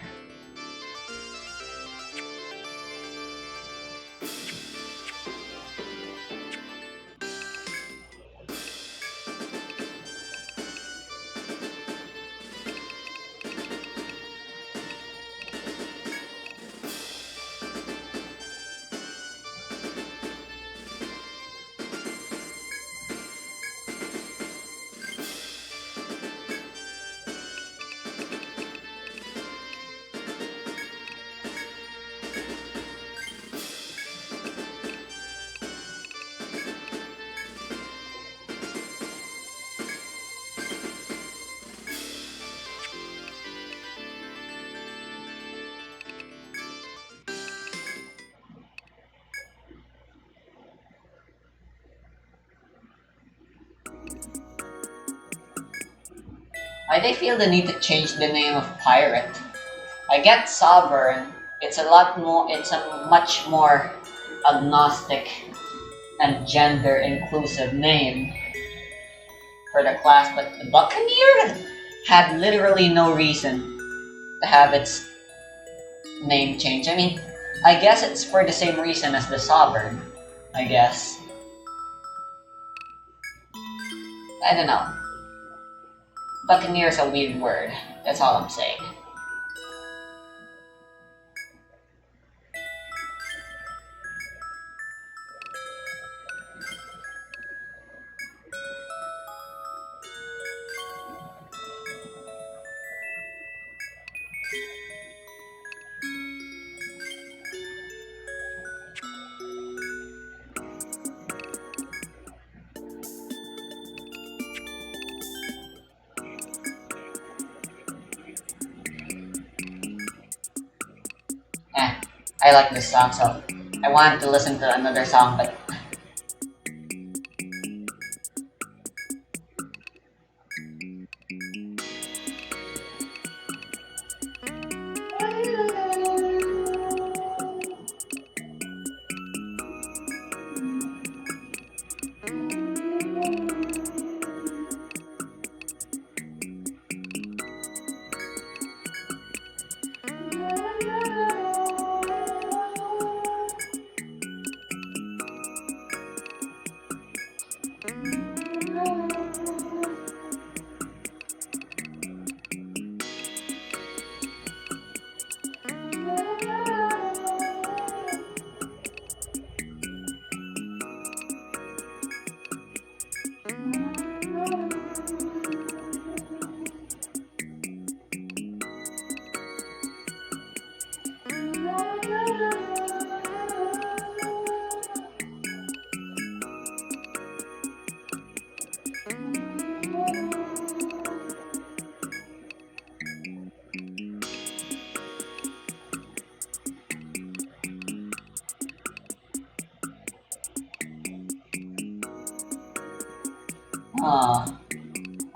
Why they feel the need to change the name of pirate? I get sovereign. It's a lot more. It's a much more agnostic and gender inclusive name for the class, but the Buccaneer had literally no reason to have its name changed. I mean, I guess it's for the same reason as the Sovereign. I guess. I don't know. Buccaneer is a weird word. That's all I'm saying. I like this song, so I wanted to listen to another song, but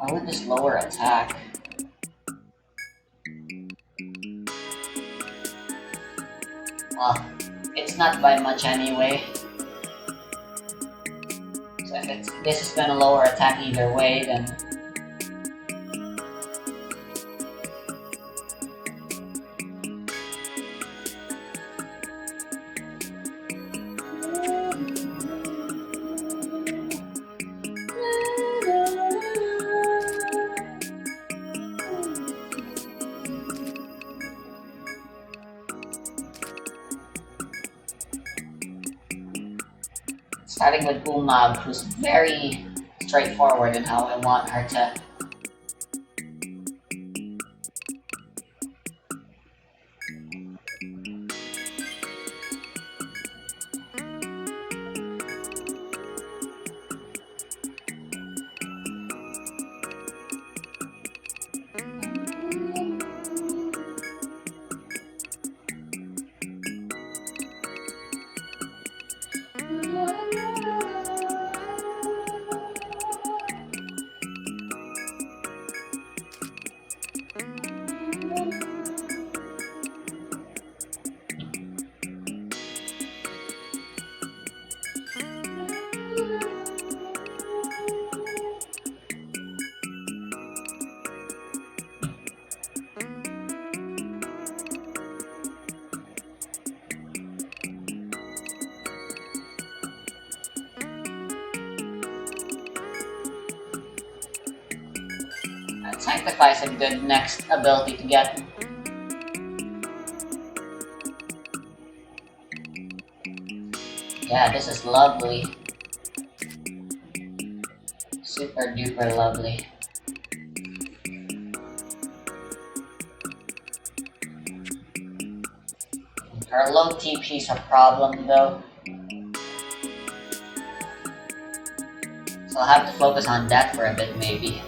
why would this lower attack? Well, it's not by much anyway. So if this is gonna lower attack either way, then starting with Umag, who's very straightforward in how I want her to. Sanctify is a good next ability to get. Yeah, this is lovely. Super duper lovely. Her low TP is a problem though. So I'll have to focus on that for a bit maybe.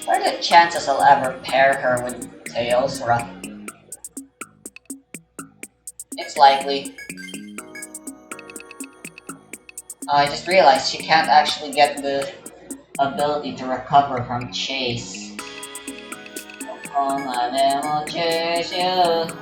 What are the chances I'll ever pair her with Teosra? It's likely. I just realized she can't actually get the ability to recover from chase. Come on, I'll chase you.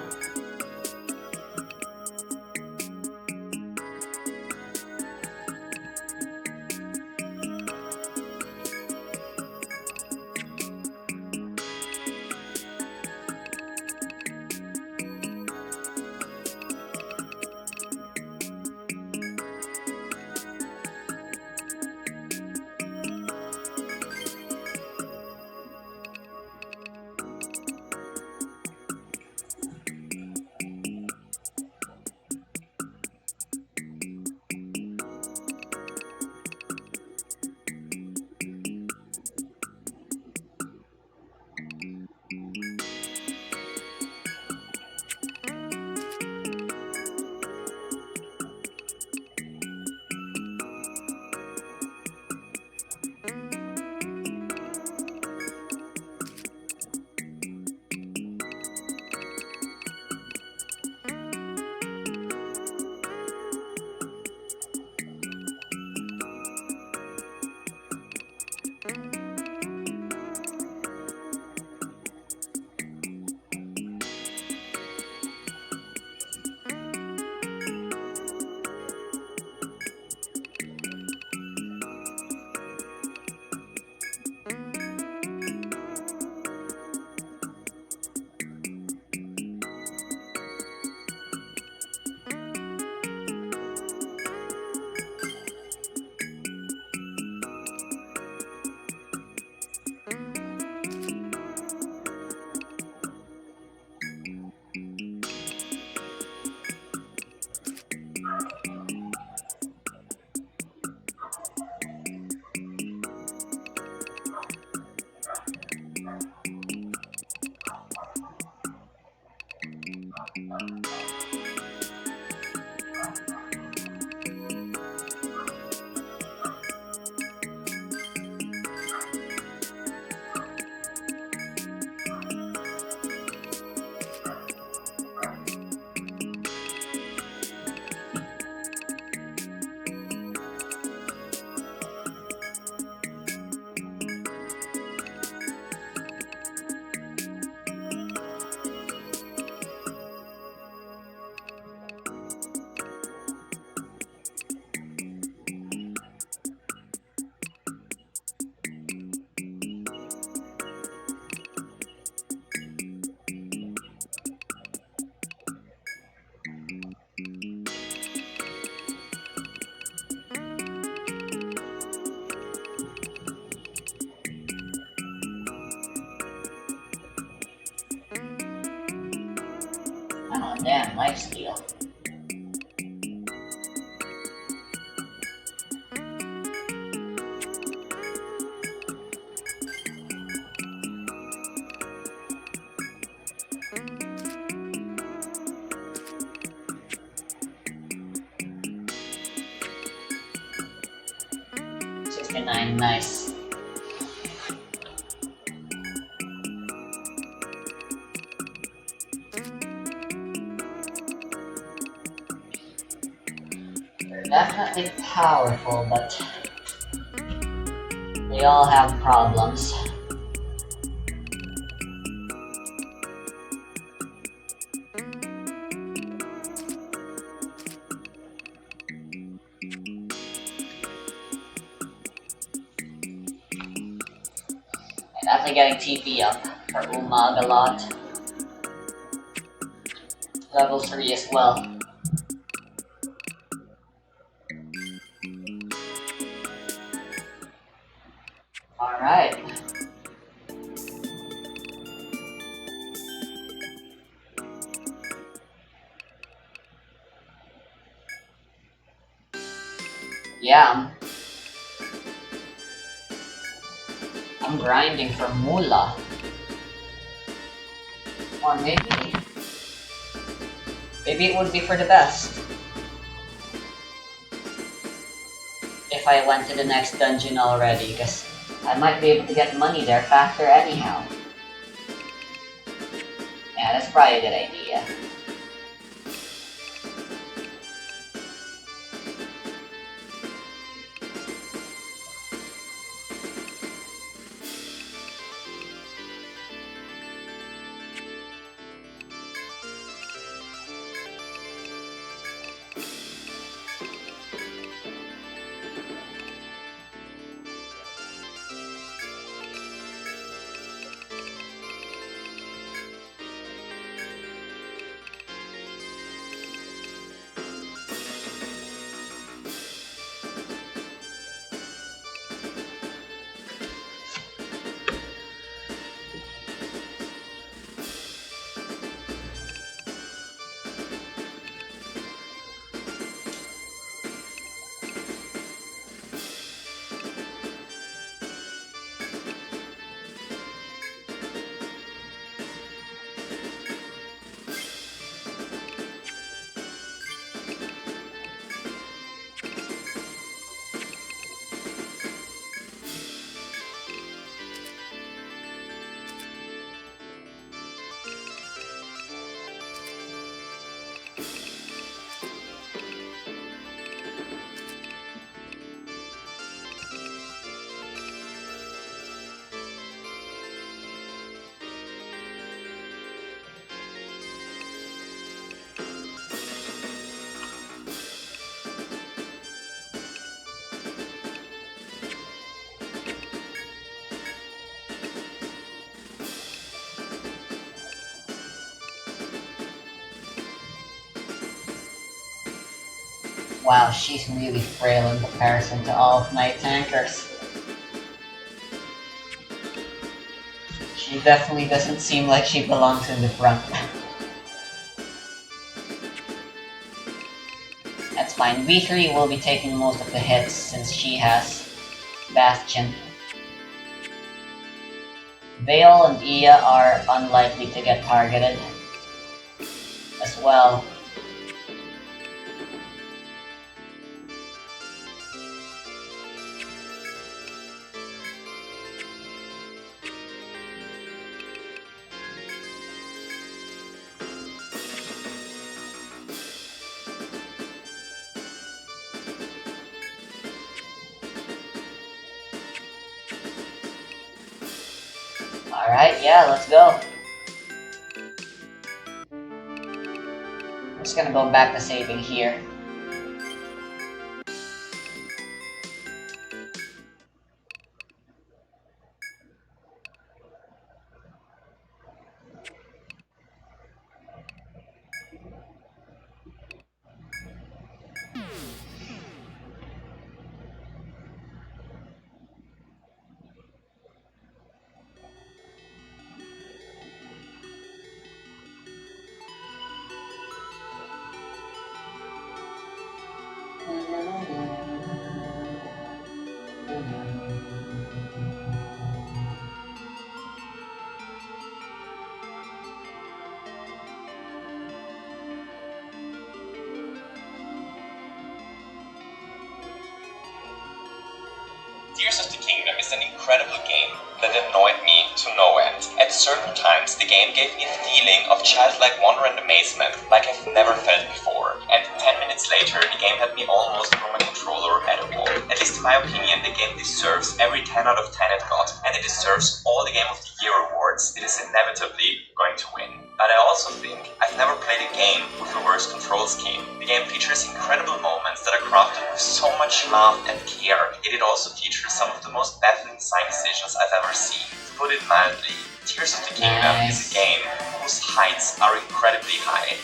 damn, lifesteal. Nice. They're definitely powerful, but they all have problems. Definitely getting TP up for Umag a lot. Level 3 as well. Alright. Yeah, I'm grinding for Moolah. Or maybe it would be for the best. If I went to the next dungeon already, because I might be able to get money there faster anyhow. Yeah, that's probably a good idea. Wow, she's really frail in comparison to all of my tankers. She definitely doesn't seem like she belongs in the front. That's fine. V3 will be taking most of the hits since she has Bastion. Vale and Iya are unlikely to get targeted as well. Alright, yeah, let's go. I'm just gonna go back to saving here. Tears of the Kingdom is an incredible game that annoyed me to no end. At certain times, the game gave me a feeling of childlike wonder and amazement like I've never felt before. And 10 minutes later, the game had me almost from a controller at a wall. At least in my opinion, the game deserves every 10 out of 10 it got, and it deserves all the Game of the Year awards it is inevitably going to win. But I also think I've never played a game with a worse control scheme. The game features incredible moments that are crafted with so much love and care, yet it also features some of the most baffling design decisions I've ever seen. To put it mildly, Tears of the Kingdom is a game whose heights are incredibly high.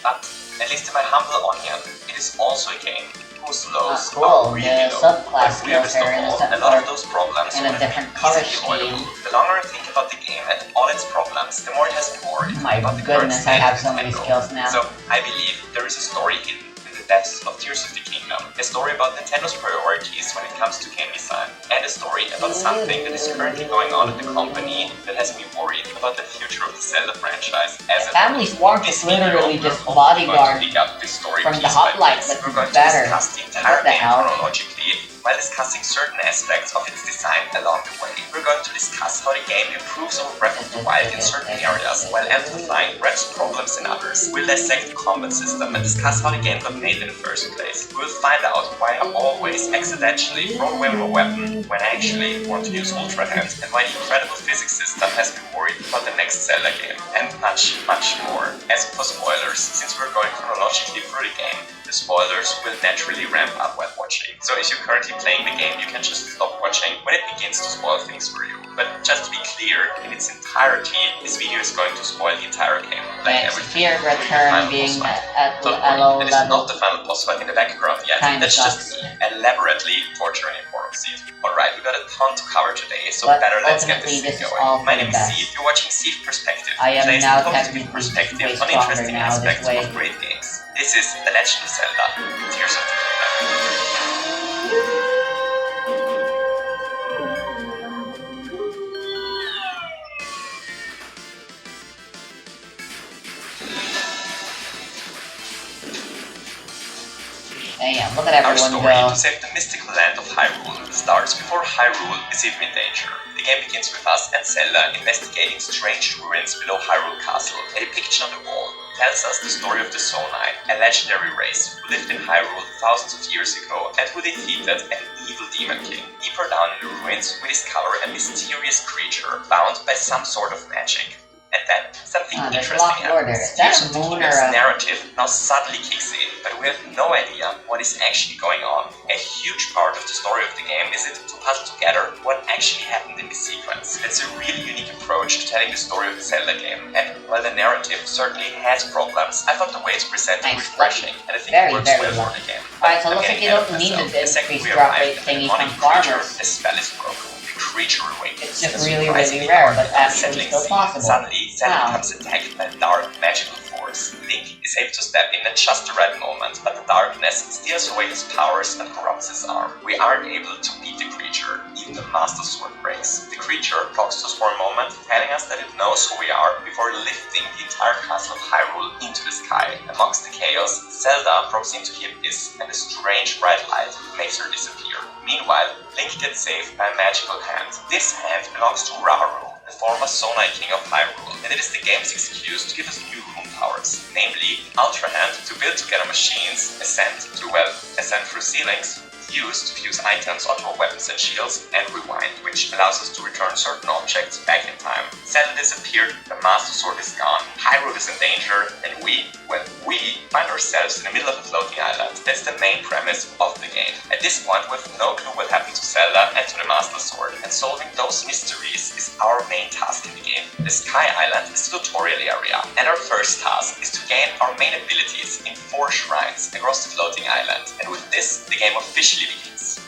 But, at least in my humble opinion, it is also a game whose lows are really The low. subclass But weirdest of filter in all, a a lot of those problems in a would have different been color easily avoidable. scheme. The longer I think about the game and all its problems, the more it has me worried My about the current goodness, I state have of so many Nintendo. skills now. So, I believe there is a story hidden in the depths of Tears of the Kingdom. A story about Nintendo's priorities when it comes to game design. And a story about something that is currently going on at the company that has me worried about the future of the Zelda franchise as a Family Swarm is literally just bodyguard from the hoplite, but we're going better. to discuss the entire What the game hell? chronologically while discussing certain aspects of its design along the way. We're going to discuss how the game improves over Breath of the Wild in certain areas while amplifying Breath's problems in others. We'll dissect the combat system and discuss how the game got made in the first place. We'll find out why I always accidentally throw away my weapon when I actually want to use Ultra Hand, and why the incredible physics system has me worried about the next Zelda game, and much, much more. As for spoilers, since we're going chronologically through the game, the spoilers will naturally ramp up while watching. So if you're currently playing the game, you can just stop watching when it begins to spoil things for you. But just to be clear, in its entirety, this video is going to spoil the entire game. Like everything, Fear including the Return final being boss fight. at Don't a low worry, it is level. not the final boss fight in the background yet. Kinda That's sucks. just me elaborately torturing a forum seed. Alright, we got a ton to cover today, so But better let's get this ultimately, thing this is going. all for My the name is best. Steve, you're watching Steve Perspective. I am Plays now the positive technically perspective way on stronger interesting now this aspects way. of great games. This is The Legend of Zelda, Tears of the Kingdom. Damn, look at Our everyone story go. to save the mystical land of Hyrule starts before Hyrule is even in danger. The game begins with us and Zelda investigating strange ruins below Hyrule Castle. A depiction on the wall tells us the story of the Zonai, a legendary race who lived in Hyrule thousands of years ago and who defeated an evil demon king. Deeper down in the ruins, we discover a mysterious creature bound by some sort of magic. And then, something There's interesting locked order. happens. Is that Tears a of the moon Kingdom's or a- narrative now suddenly kicks in, but we have no idea what is actually going on. A huge part of the story of the game is it to puzzle together what actually happened in this sequence. It's a really unique approach to telling the story of the Zelda game, and while the narrative certainly has problems, I thought the way it's presented Nice. refreshing, and I think Very, it works very well well. for the game. Alright, so it I'm looks like getting you ahead don't of need myself. the The second increased we drop arrive rate at the thingy demonic from creature, farmers. the spell is broken. The creature awakens. It's just in a really, surprisingly really rare, dark but and actually unsettling still scene. possible. Suddenly, Zelda Wow. becomes attacked by a dark magical force. Link is able to step in at just the right moment, but the darkness steals away his powers and corrupts his arm. We aren't able to beat the creature, even the Master Sword breaks. The creature talks to us for a moment, telling us that it knows who we are before lifting the entire castle of Hyrule into the sky. Amongst the chaos, Zelda drops into the abyss, and a strange bright light makes her disappear. Meanwhile, Link gets saved by a magical hand. This hand belongs to Rauru, the former Zonai King of Hyrule, and it is the game's excuse to give us new rune powers, namely Ultra Hand to build together machines, Ascend through ceilings, Fuse to fuse items onto our weapons and shields, and Rewind, which allows us to return certain objects back in time. Zelda disappeared, the Master Sword is gone, Hyrule is in danger, and we find ourselves in the middle of a floating island. That's the main premise of the game. At this point, we have no clue what happened to Zelda and to the Master Sword, and solving those mysteries is our main task in the game. The Sky Island is the tutorial area, and our first task is to gain our main abilities in 4 shrines across the floating island, and with this, the game officially begins.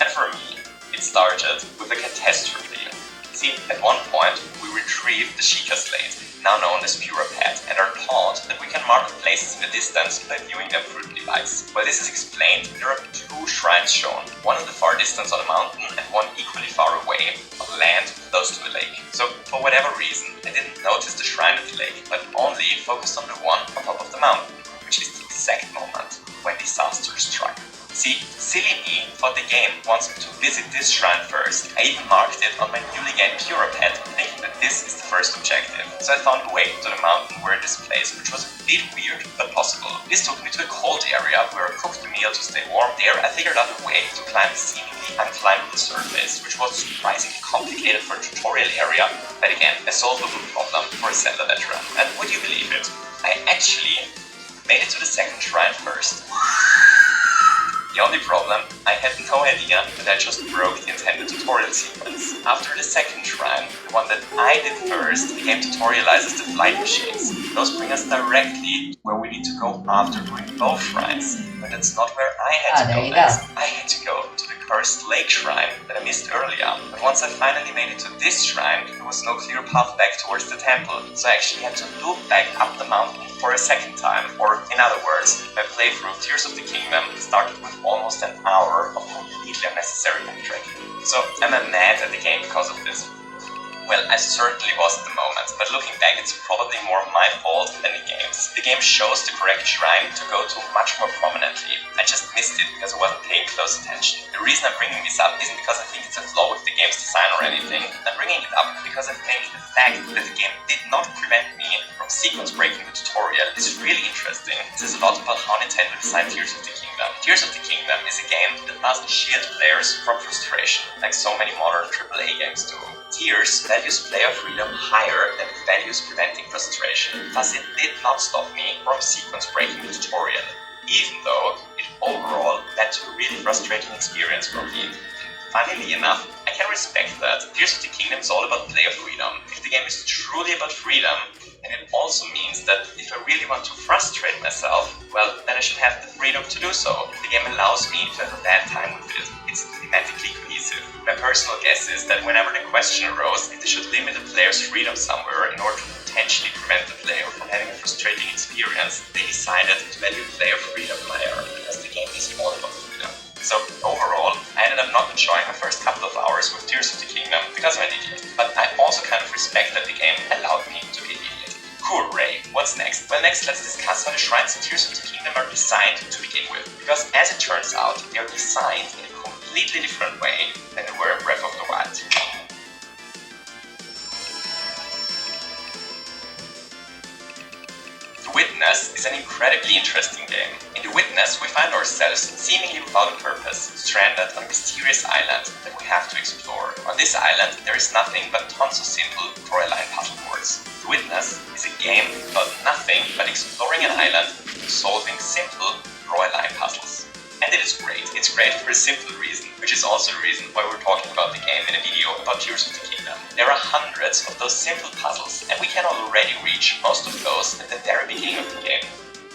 And for me, it started with a catastrophe. See, at one point, we retrieved the Sheikah Slate. now known as Purapet, and are taught that we can mark places in the distance by viewing them through the device. While this is explained, there are two shrines shown, one in the far distance on a mountain and one equally far away on land close to the lake. So for whatever reason, I didn't notice the shrine at the lake, but only focused on the one on top of the mountain, which is the exact moment when disaster struck. See, silly me thought the game wants me to visit this shrine first. I even marked it on my newly gained Purapet, thinking that this is the first objective. So I found a way to the mountain where this place, which was a bit weird, but possible. This took me to a cold area where I cooked a meal to stay warm. There I figured out a way to climb the seemingly unclimbable surface, which was surprisingly complicated for a tutorial area, but again, a solvable problem for a Zelda veteran. And would you believe it? I actually made it to the second shrine first. The only problem, I had no idea that I just broke the intended tutorial sequence. After the second shrine, the one that I did first, the game tutorializes the flight machines. Those bring us directly where we need to go after doing both shrines. But that's not where I had to go next. I had to go to the cursed lake shrine that I missed earlier. But once I finally made it to this shrine, there was no clear path back towards the temple. So I actually had to loop back up the mountain for a second time. Or in other words, my playthrough of Tears of the Kingdom started with almost an hour of completely unnecessary backtracking. So am I mad at the game because of this? Well, I certainly was at the moment, but looking back it's probably more my fault than the game's. The game shows the correct shrine to go to much more prominently. I just missed it because I wasn't paying close attention. The reason I'm bringing this up isn't because I think it's a flaw with the game's design or anything. I'm bringing it up because I think the fact that the game did not prevent me from sequence breaking the tutorial is really interesting. This is a lot about how Nintendo designed Tears of the Kingdom. Tears of the Kingdom is a game that doesn't shield players from frustration, like so many modern AAA games do. Tears values player freedom higher than it values preventing frustration, thus it did not stop me from sequence breaking the tutorial, even though it overall led to a really frustrating experience for me. Funnily enough, I can respect that. Tears of the Kingdom is all about player freedom. If the game is truly about freedom, and it also means that if I really want to frustrate myself, well, then I should have the freedom to do so. The game allows me to have a bad time with it. It's thematically cohesive. My personal guess is that whenever the question arose if they should limit a player's freedom somewhere in order to potentially prevent the player from having a frustrating experience, they decided to value player freedom higher, because the game is all about freedom. So overall, I ended up not enjoying my first couple of hours with Tears of the Kingdom because I'm an idiot. But I also kind of respect that the game allowed me to be an idiot. Hooray! What's next? Well, next let's discuss how the shrines in Tears of the Kingdom are designed to begin with. Because as it turns out, they are designed in a completely different way than they were in Breath of the Wild. The Witness is an incredibly interesting game. In The Witness, we find ourselves, seemingly without a purpose, stranded on a mysterious island that we have to explore. On this island, there is nothing but tons of simple storyline puzzle boards. The Witness is a game about nothing but exploring an island and solving simple storyline puzzles. And it is great. It's great for a simple reason, which is also the reason why we're talking about the game in a video about Tears of the Kingdom. There are hundreds of those simple puzzles, and we can already reach most of those at the very beginning of the game.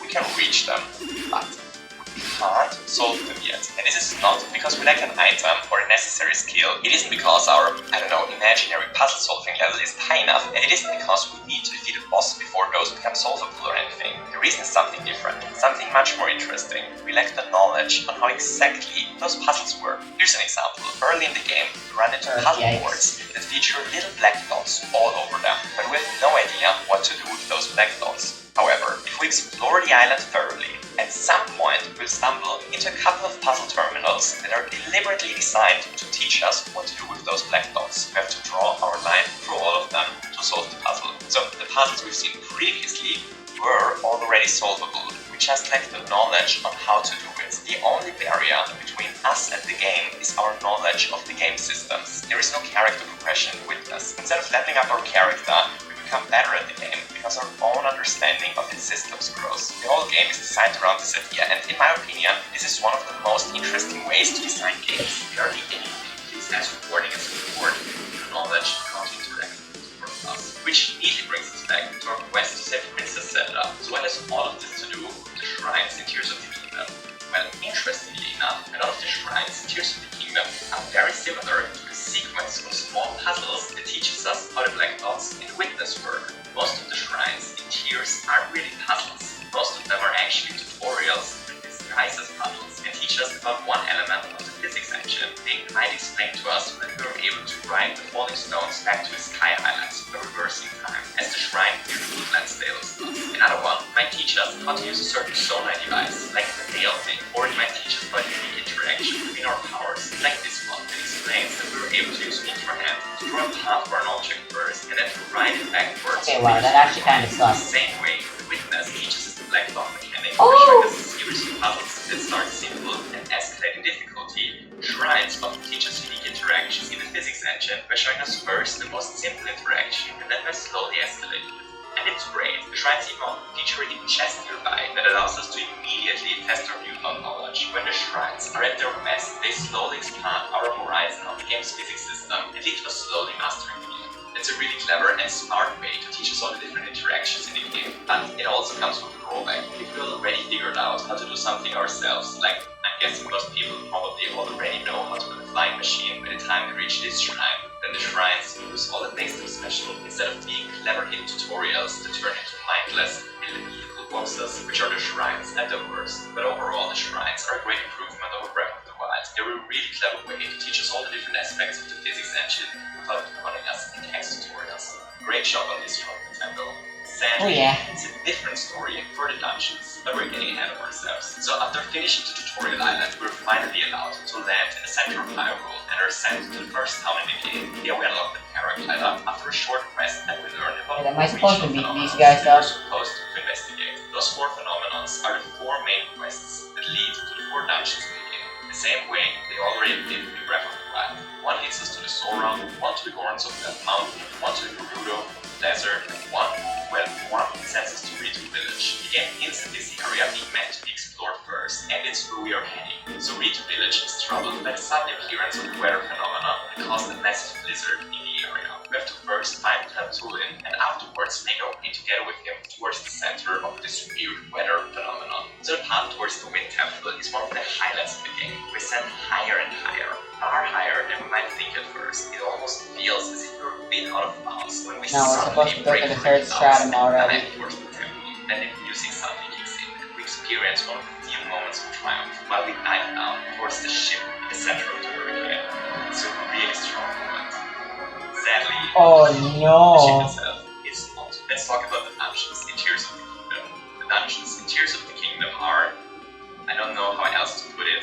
We can reach them, but we can't solve them yet. And this is not because we lack an item or a necessary skill. It isn't because our, imaginary puzzle solving level is high enough, and it isn't because we need to defeat a boss before those become solvable or anything. The reason is something different, something much more interesting. We lack the knowledge on how exactly those puzzles work. Here's an example. Early in the game, we run into puzzle boards that feature little black dots all over them, but we have no idea what to do with those black dots. However, if we explore the island thoroughly, at some point we'll stumble into a couple of puzzle terminals that are deliberately designed to teach us what to do with those black dots. We have to draw our line through all of them to solve the puzzle. So the puzzles we've seen previously were already solvable. We just lack the knowledge on how to do it. The only barrier between us and the game is our knowledge of the game systems. There is no character progression in Witness. Instead of leveling up our character, we become better at the game because our own understanding of its systems grows. The whole game is designed around this idea, and in my opinion, this is one of the most interesting ways to design games. Barely anything is as rewarding as reward the knowledge of how to interact with us. Which neatly brings us back to our quest to save Princess Zelda. So what has all of this to do with the shrines in Tears of the Kingdom? Well, interestingly enough, a lot of the shrines in Tears of the Kingdom are very similar to a sequence of small puzzles that teaches us how the black dots in Witness work. Most of the teach us about one element of the physics engine. They might explain to us that we were able to ride the falling stones back to the Sky Islands by reversing time, as the shrine near the Woodland Stables. Another one might teach us how to use a certain sonar device, like the nail thing, or it might teach us about unique interaction between our powers, like this one. It explains that we were able to use Ultra Hand to draw a path for an object first, and then to ride it backwards. Okay, wow, that actually kind of The sucks. same way, the Witness teaches us the black dot mechanic, Oh! showing us a series of puzzles that start simple and escalate in difficulty. Shrines often teach us unique interactions in the physics engine by showing us first the most simple interaction and then by slowly escalating it. And it's great. The shrines even often feature a hidden chest nearby that allows us to immediately test our newfound knowledge. When the shrines are at their best, they slowly expand our horizon of the game's physics system and lead to us slowly mastering the game. It's a really clever and smart way to teach us all the different interactions in the game, but it also comes with a drawback. If we already figured out how to do something ourselves, like I'm guessing most people probably already know how to build a flying machine by the time they reach this shrine, then the shrines lose all that makes them special. Instead of being clever hidden tutorials that turn into mindless, vehicle boxes, which are the shrines at their worst. But overall, the shrines are a great improvement over Breath of the Wild. They're a really clever way to teach us all the different aspects of the physics engine without running us in text tutorials. Great job on this from Nintendo. Sadly, Oh yeah. it's a different story for the dungeons, but we're getting ahead of ourselves. So after finishing the tutorial island, we're finally allowed to land in the center of Hyrule and are sent to the first town in the game. Here we unlock the Paraglider after a short quest that we learn about. Wait, am I supposed to beat regional these guys phenomena up? we're supposed to investigate. Those 4 phenomenons are the 4 main quests that lead to the 4 dungeons in the game. The same way they already did in Breath of the Wild. One leads us to the Sora, one to the Gorns of Death Mountain, one to the Gerudo, desert, and one sends us to Ritu Village. The game hints at this area being meant to be explored first, and it's where we are heading. So Ritu Village is troubled by the sudden appearance of the weather phenomena that caused a massive blizzard in the area. We have to first find Tantulin, and afterwards make our way together with him towards the center of this weird weather phenomenon. So the path towards the Wind Temple is one of the highlights of the game. We ascend higher and higher, far higher than we might think at first. It almost feels as if we're a bit out of bounds when we No, we're supposed to go to the third stratum already. towards the temple. Then the music suddenly kicks in, and we experience one of the few moments of triumph while we dive down towards the ship in the center of the hurricane. It's a really strong moment. Sadly, Oh the ship no. itself is not. Let's talk about the dungeons in Tears of the Kingdom. The dungeons in Tears of the Kingdom are, I don't know how else to put it,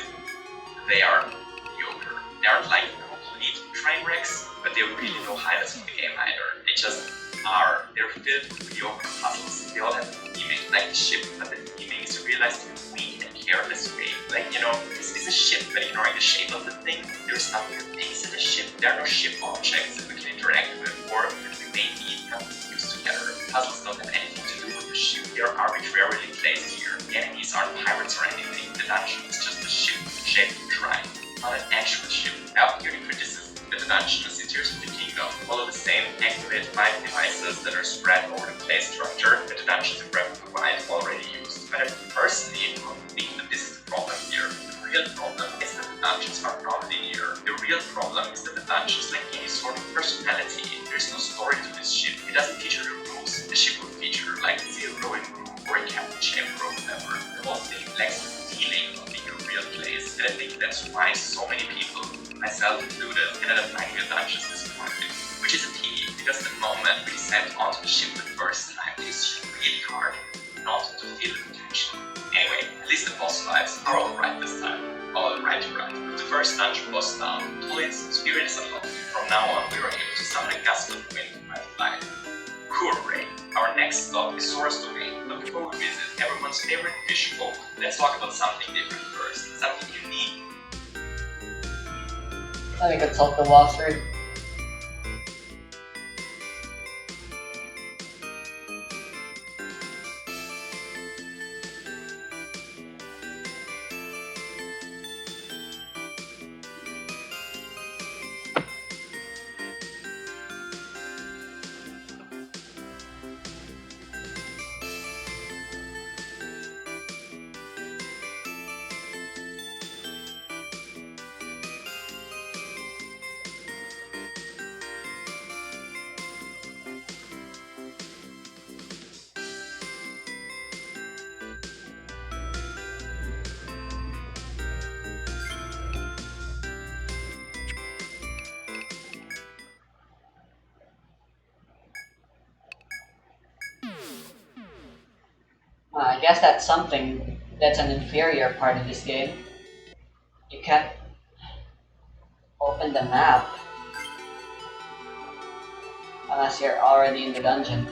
they are mediocre. They aren't like complete train wrecks, but they're really no highlights of the game either. They just are. They're filled with mediocre puzzles. They all have theming, like the ship, but the theming is realized in a weak and careless way. Like, you know, this is a ship, but ignoring the shape of the thing, there's nothing that makes it a ship. There are no ship objects that we can interact with, or that we may need to use together. Puzzles don't have anything to do with the ship. They are arbitrarily placed here. The enemies aren't pirates or anything. The dungeon is just a ship shaped like a shrine, not an actual ship. I often hear the criticism that the dungeons in Tears of the Kingdom follow the same activate 5 devices that are spread over the play structure that the dungeons in Breath of the Wild already used. But I personally don't think that this is the problem here. The real problem is that the dungeons are non-linear. The real problem is that the dungeons lack any sort of personality. There's no story to this ship. It doesn't feature the rules the ship would feature, like the rowing room or a captain chamber or whatever. The whole thing lacks the feeling of being a real place, and I think that's why so many people, myself included, ended up finding the dungeons disappointing. Which is a pity, because the moment we descend onto the ship the first time, it is really hard not to feel the tension. Anyway, at least the boss fights are alright this time. Alright. With the first dungeon boss down, Tulin's spirit is unlocked. From now on, we were able to summon a gust of wind by flying. Hooray! Our next stop is Sora's Domain, but before we visit everyone's favorite fish folk, let's talk about something different first, something unique. Let me go talk the walkthrough. I guess that's something that's an inferior part of this game. You can't open the map unless you're already in the dungeon.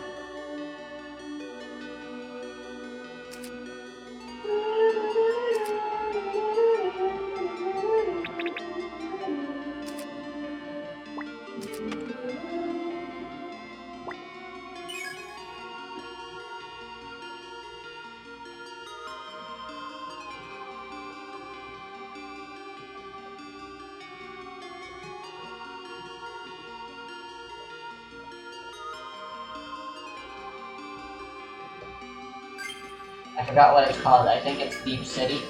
I forgot what it's called. I think it's Deep City.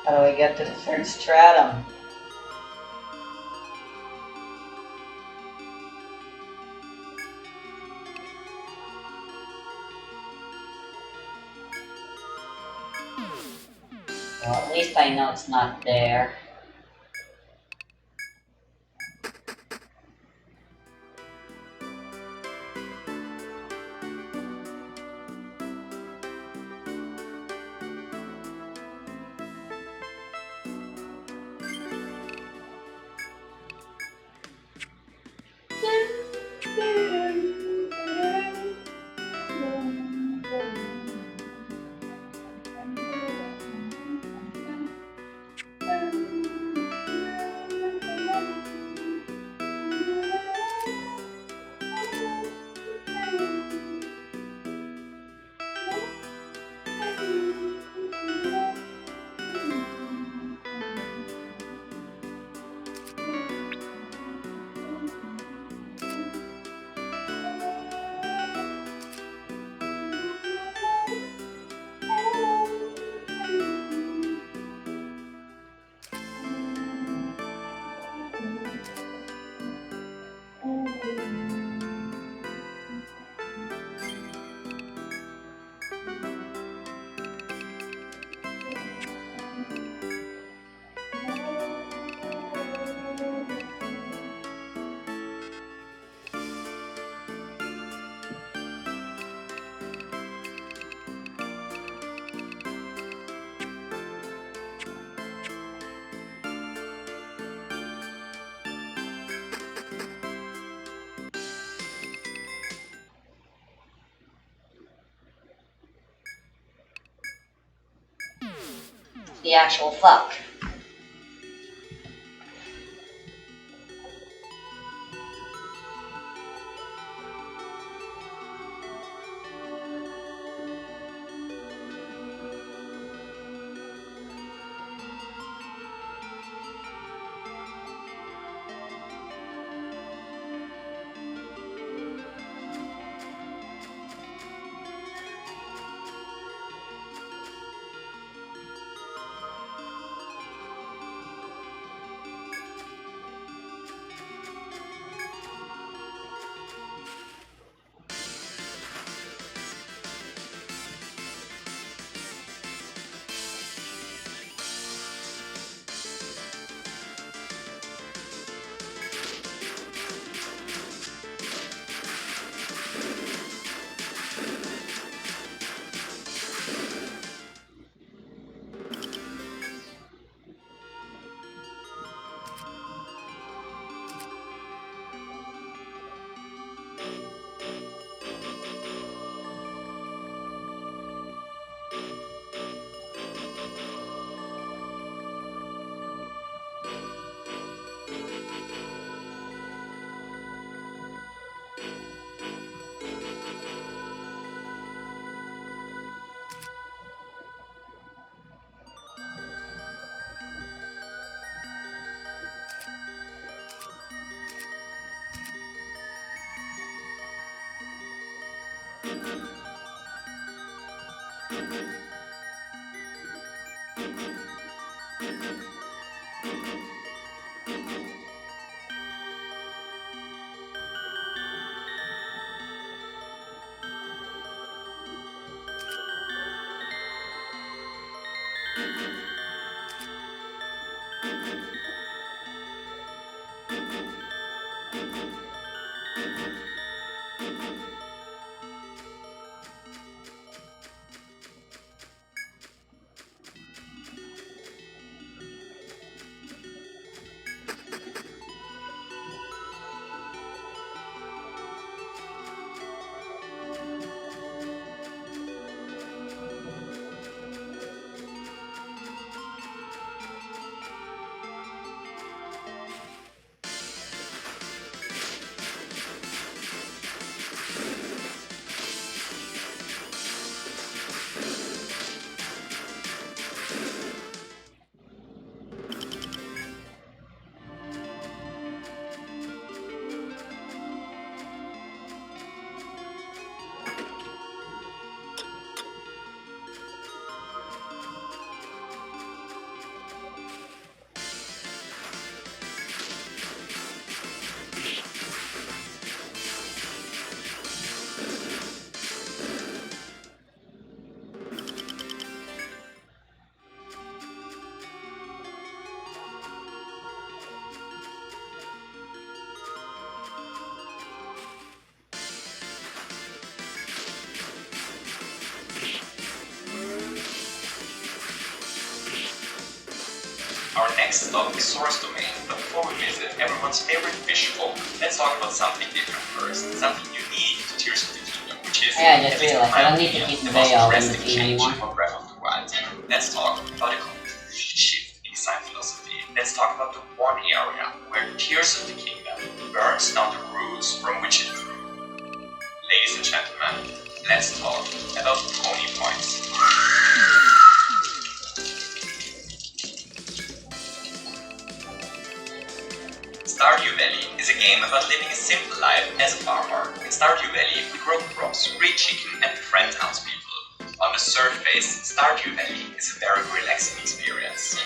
How do I get to the third stratum? Well, at least I know it's not there. the actual fuck. Our next stop is Sora's Domain, but before we visit everyone's favorite fish folk, let's talk about something different first, something unique to Tears of the Kingdom, which is, Yeah, I just at least in realized my I don't need to opinion, keep the most Vale in the drastic team change anymore. for Breath of the Wild. Let's talk about a complete shift in design philosophy. Let's talk about the one area where Tears of the Kingdom burns down the roots from which it grew. Ladies and gentlemen, let's talk about pony points. Stardew Valley is a game about living a simple life as a farmer. In Stardew Valley, we grow crops, breed chicken, and befriend townspeople. On the surface, Stardew Valley is a very relaxing experience.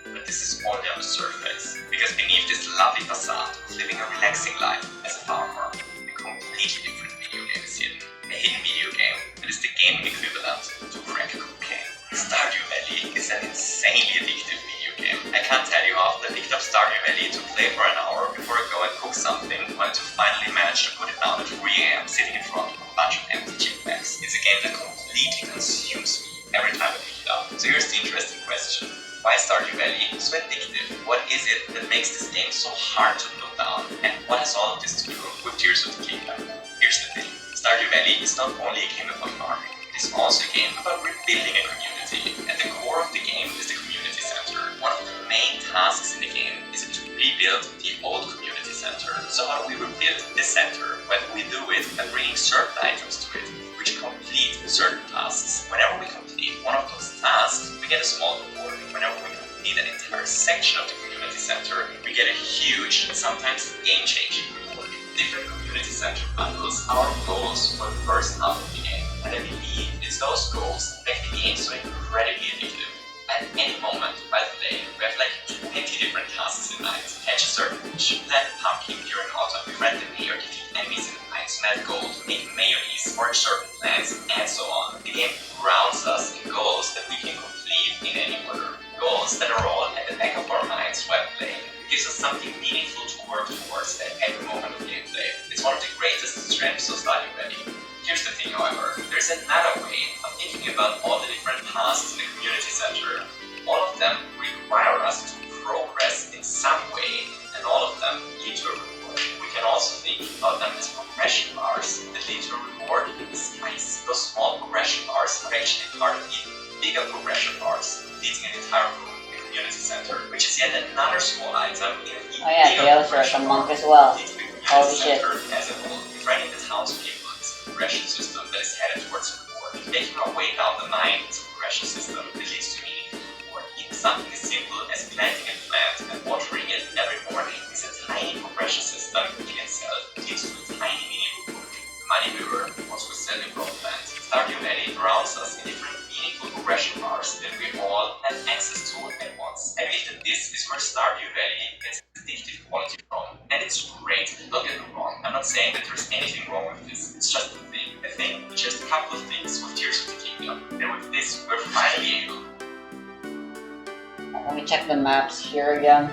But this is only on the surface, because beneath this lovely facade of living a relaxing life as a farmer, a completely different video game is hidden. A hidden video game that is the gaming equivalent to crack cocaine. Stardew Valley is an insanely addictive video game. I can't tell you how often I picked up Stardew Valley to play for an hour before I go and cook something, only to finally manage to put it down at 3 AM sitting in front of a bunch of empty chip bags. It's a game that completely consumes me every time I pick it up. So here's the interesting question. Why is Stardew Valley so addictive? What is it that makes this game so hard to put down? And what has all of this to do with Tears of the Kingdom? Here's the thing. Stardew Valley is not only a game about farming, it is also a game about rebuilding a community. At the core of the game is the community One of the main tasks in the game is to rebuild the old community center. So how do we rebuild this center? Well, we do it by bringing certain items to it, which complete certain tasks. Whenever we complete one of those tasks, we get a small reward. Whenever we complete an entire section of the community center, we get a huge, sometimes game-changing reward. Different community center bundles are goals for the first half of the game, and I believe it's those goals that make the game so incredibly addictive. At any moment while playing, we have like 20 different tasks in mind. Catch a certain fish, plant a pumpkin during autumn, befriend the mayor, defeat enemies in the mines, melt gold, make mayonnaise, forage certain plants, and so on. The game grounds us in goals that we can complete in any order. Goals that are all at the back of our minds while playing. It gives us something meaningful to work towards at every moment of gameplay. It's one of the greatest strengths of Stardew Valley. Here's the thing, however, there's another way of thinking about all the different tasks in the community center. All of them require us to progress in some way, and all of them lead to a reward. We can also think about them as progression bars that lead to a reward in disguise. Those small progression bars are actually part of the bigger progression bars, completing an entire room in the community center, which is yet another small item in the Oh yeah, bigger they also are some monk as well. completing the Holy community shit. center as a whole. Befriending the townspeople is a progression system that is headed towards a reward. Taking our way down the mine is a progression system that leads to meaningful reward. Even something as simple as planting a plant and watering it every morning is a tiny progression system in itself that leads to a tiny mini reward. The money river, once we sell the grow plant, Stardew Valley grounds us in different meaningful progression bars that we all have access to at once. I believe that this is where Stardew Valley gets its addictive quality from. And it's great, don't get me wrong. I'm not saying that there's anything wrong with this. It's just a thing. I think just a couple of things with Tears of the Kingdom. And with this, we're finally able. Let me check the maps here again.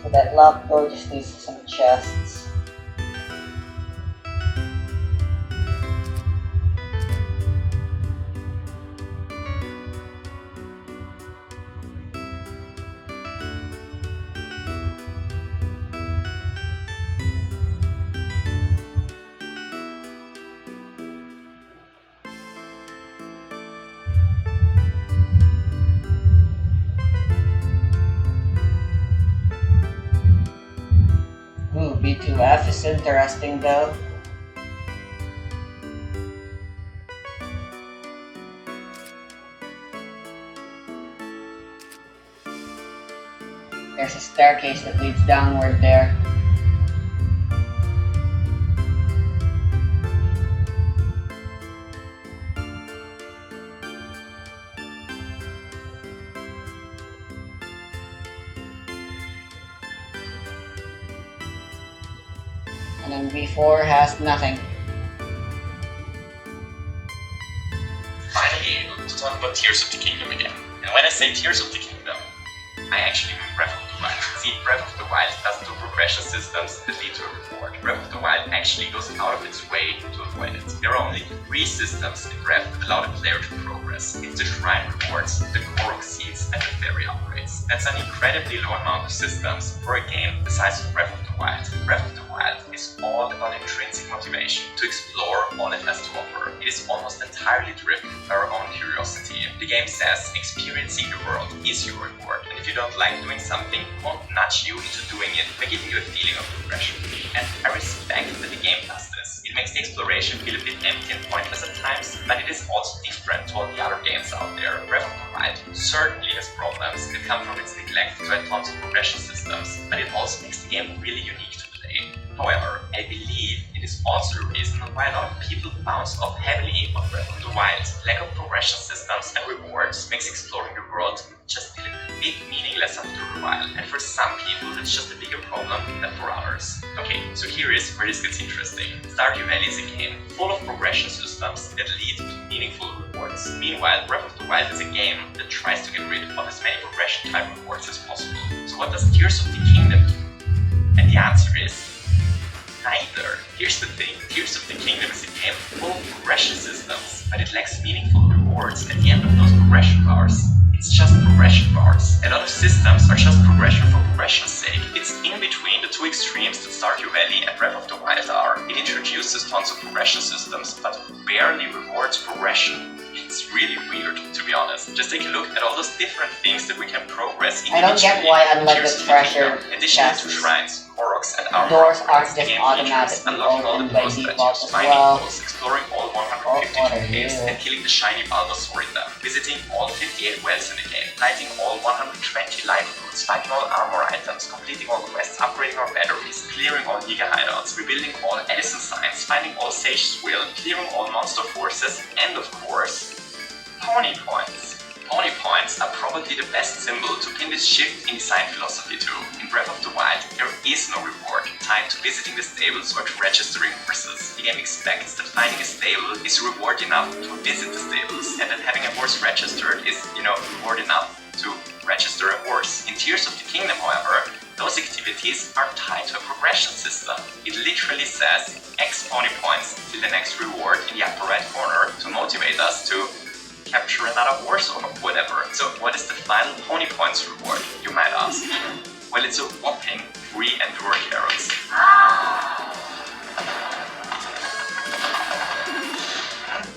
So that locked door just needs some chests. Ooh, B2F is interesting though. There's a staircase that leads downward there. And then B4 has nothing. Finally able to talk about Tears of the Kingdom again. And when I say Tears of the Kingdom, I actually mean Breath of the Wild. See, Breath of the Wild doesn't do progression systems that lead to a reward. Breath of the Wild actually goes out of its way to avoid it. There are only 3 systems in Breath that allow the player to progress. It's the Shrine Rewards, the Korok Seeds, and the Fairy Upgrades. That's an incredibly low amount of systems for a game the size of Breath of the Wild. Breath of the Wild is all about intrinsic motivation to explore all it has to offer. It is almost entirely driven by our own curiosity. The game says experiencing the world is your reward, and if you don't like doing something, it won't nudge you into doing it by giving you a feeling of progression. And I respect that the game does this. It makes the exploration feel a bit empty and pointless at times, but it is also different to all the other games out there. Breath of the Wild certainly has problems that come from its neglect to add tons of progression systems, but it also makes the game really unique to play. However, I believe it is also the reason why a lot of people bounced off heavily on Breath of the Wild. Lack of progression systems and rewards makes exploring the world just feel a bit meaningless after a while, and for some people that's just a bigger problem than for others. Okay, so here is where this gets interesting. Stardew Valley is a game full of progression systems that lead to meaningful rewards. Meanwhile, Breath of the Wild is a game that tries to get rid of as many progression type rewards as possible. So what does Tears of the Kingdom do? And the answer is neither. Here's the thing, Tears of the Kingdom is a game full of progression systems, but it lacks meaningful rewards at the end of those progression bars. It's just progression bars. A lot of systems are just progression for progression's sake. It's in between the two extremes that Stardew Valley and Breath of the Wild are. It introduces tons of progression systems, but barely rewards progression. It's really weird, to be honest. Just take a look at all those different things that we can progress I don't get why, unlike the treasure additional to chests, shrines, Koroks, and armor doors aren't upgrades, just game automatically features, unlocking all the open by post default statues, as finding well. posts, exploring all Oh, 152 what a caves, hero. and killing the shiny Bulbasaur in them, visiting all 58 wells in the game, lighting all 120 life roots, finding all armor items, completing all quests, upgrading our batteries, clearing all Giga hideouts, rebuilding all Edison signs, finding all Sage's Will, clearing all monster forces, and of course, Pony Points. Pony Points are probably the best symbol to pin this shift in design philosophy to. In Breath of the Wild, there is no reward tied to visiting the stables or to registering horses. The game expects that finding a stable is reward enough to visit the stables, and that having a horse registered is, reward enough to register a horse. In Tears of the Kingdom, however, those activities are tied to a progression system. It literally says X Pony Points till the next reward in the upper right corner to motivate us to capture another horse or whatever. So what is the final Pony Points reward, you might ask? Well, it's a whopping 3 Endure Carrots.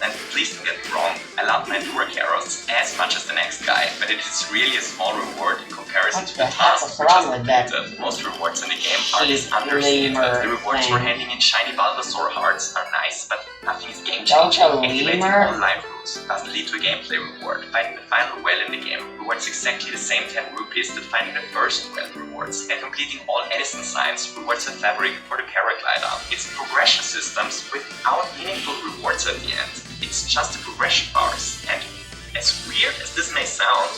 And please don't get me wrong, I love my Endure Carrots as much as the next guy, but it is really a small reward in comparison to the task we just completed. Most rewards in the game are this understated. The rewards for handing in shiny Bulbasaur hearts are nice, but nothing is game-changing. Activating all life roots doesn't lead to a gameplay reward. Finding the final well in the game rewards exactly the same 10 rupees that finding the first well rewards. And completing all Edison signs rewards a fabric for the paraglider. It's progression systems without meaningful rewards at the end. It's just the progression bars. And as weird as this may sound,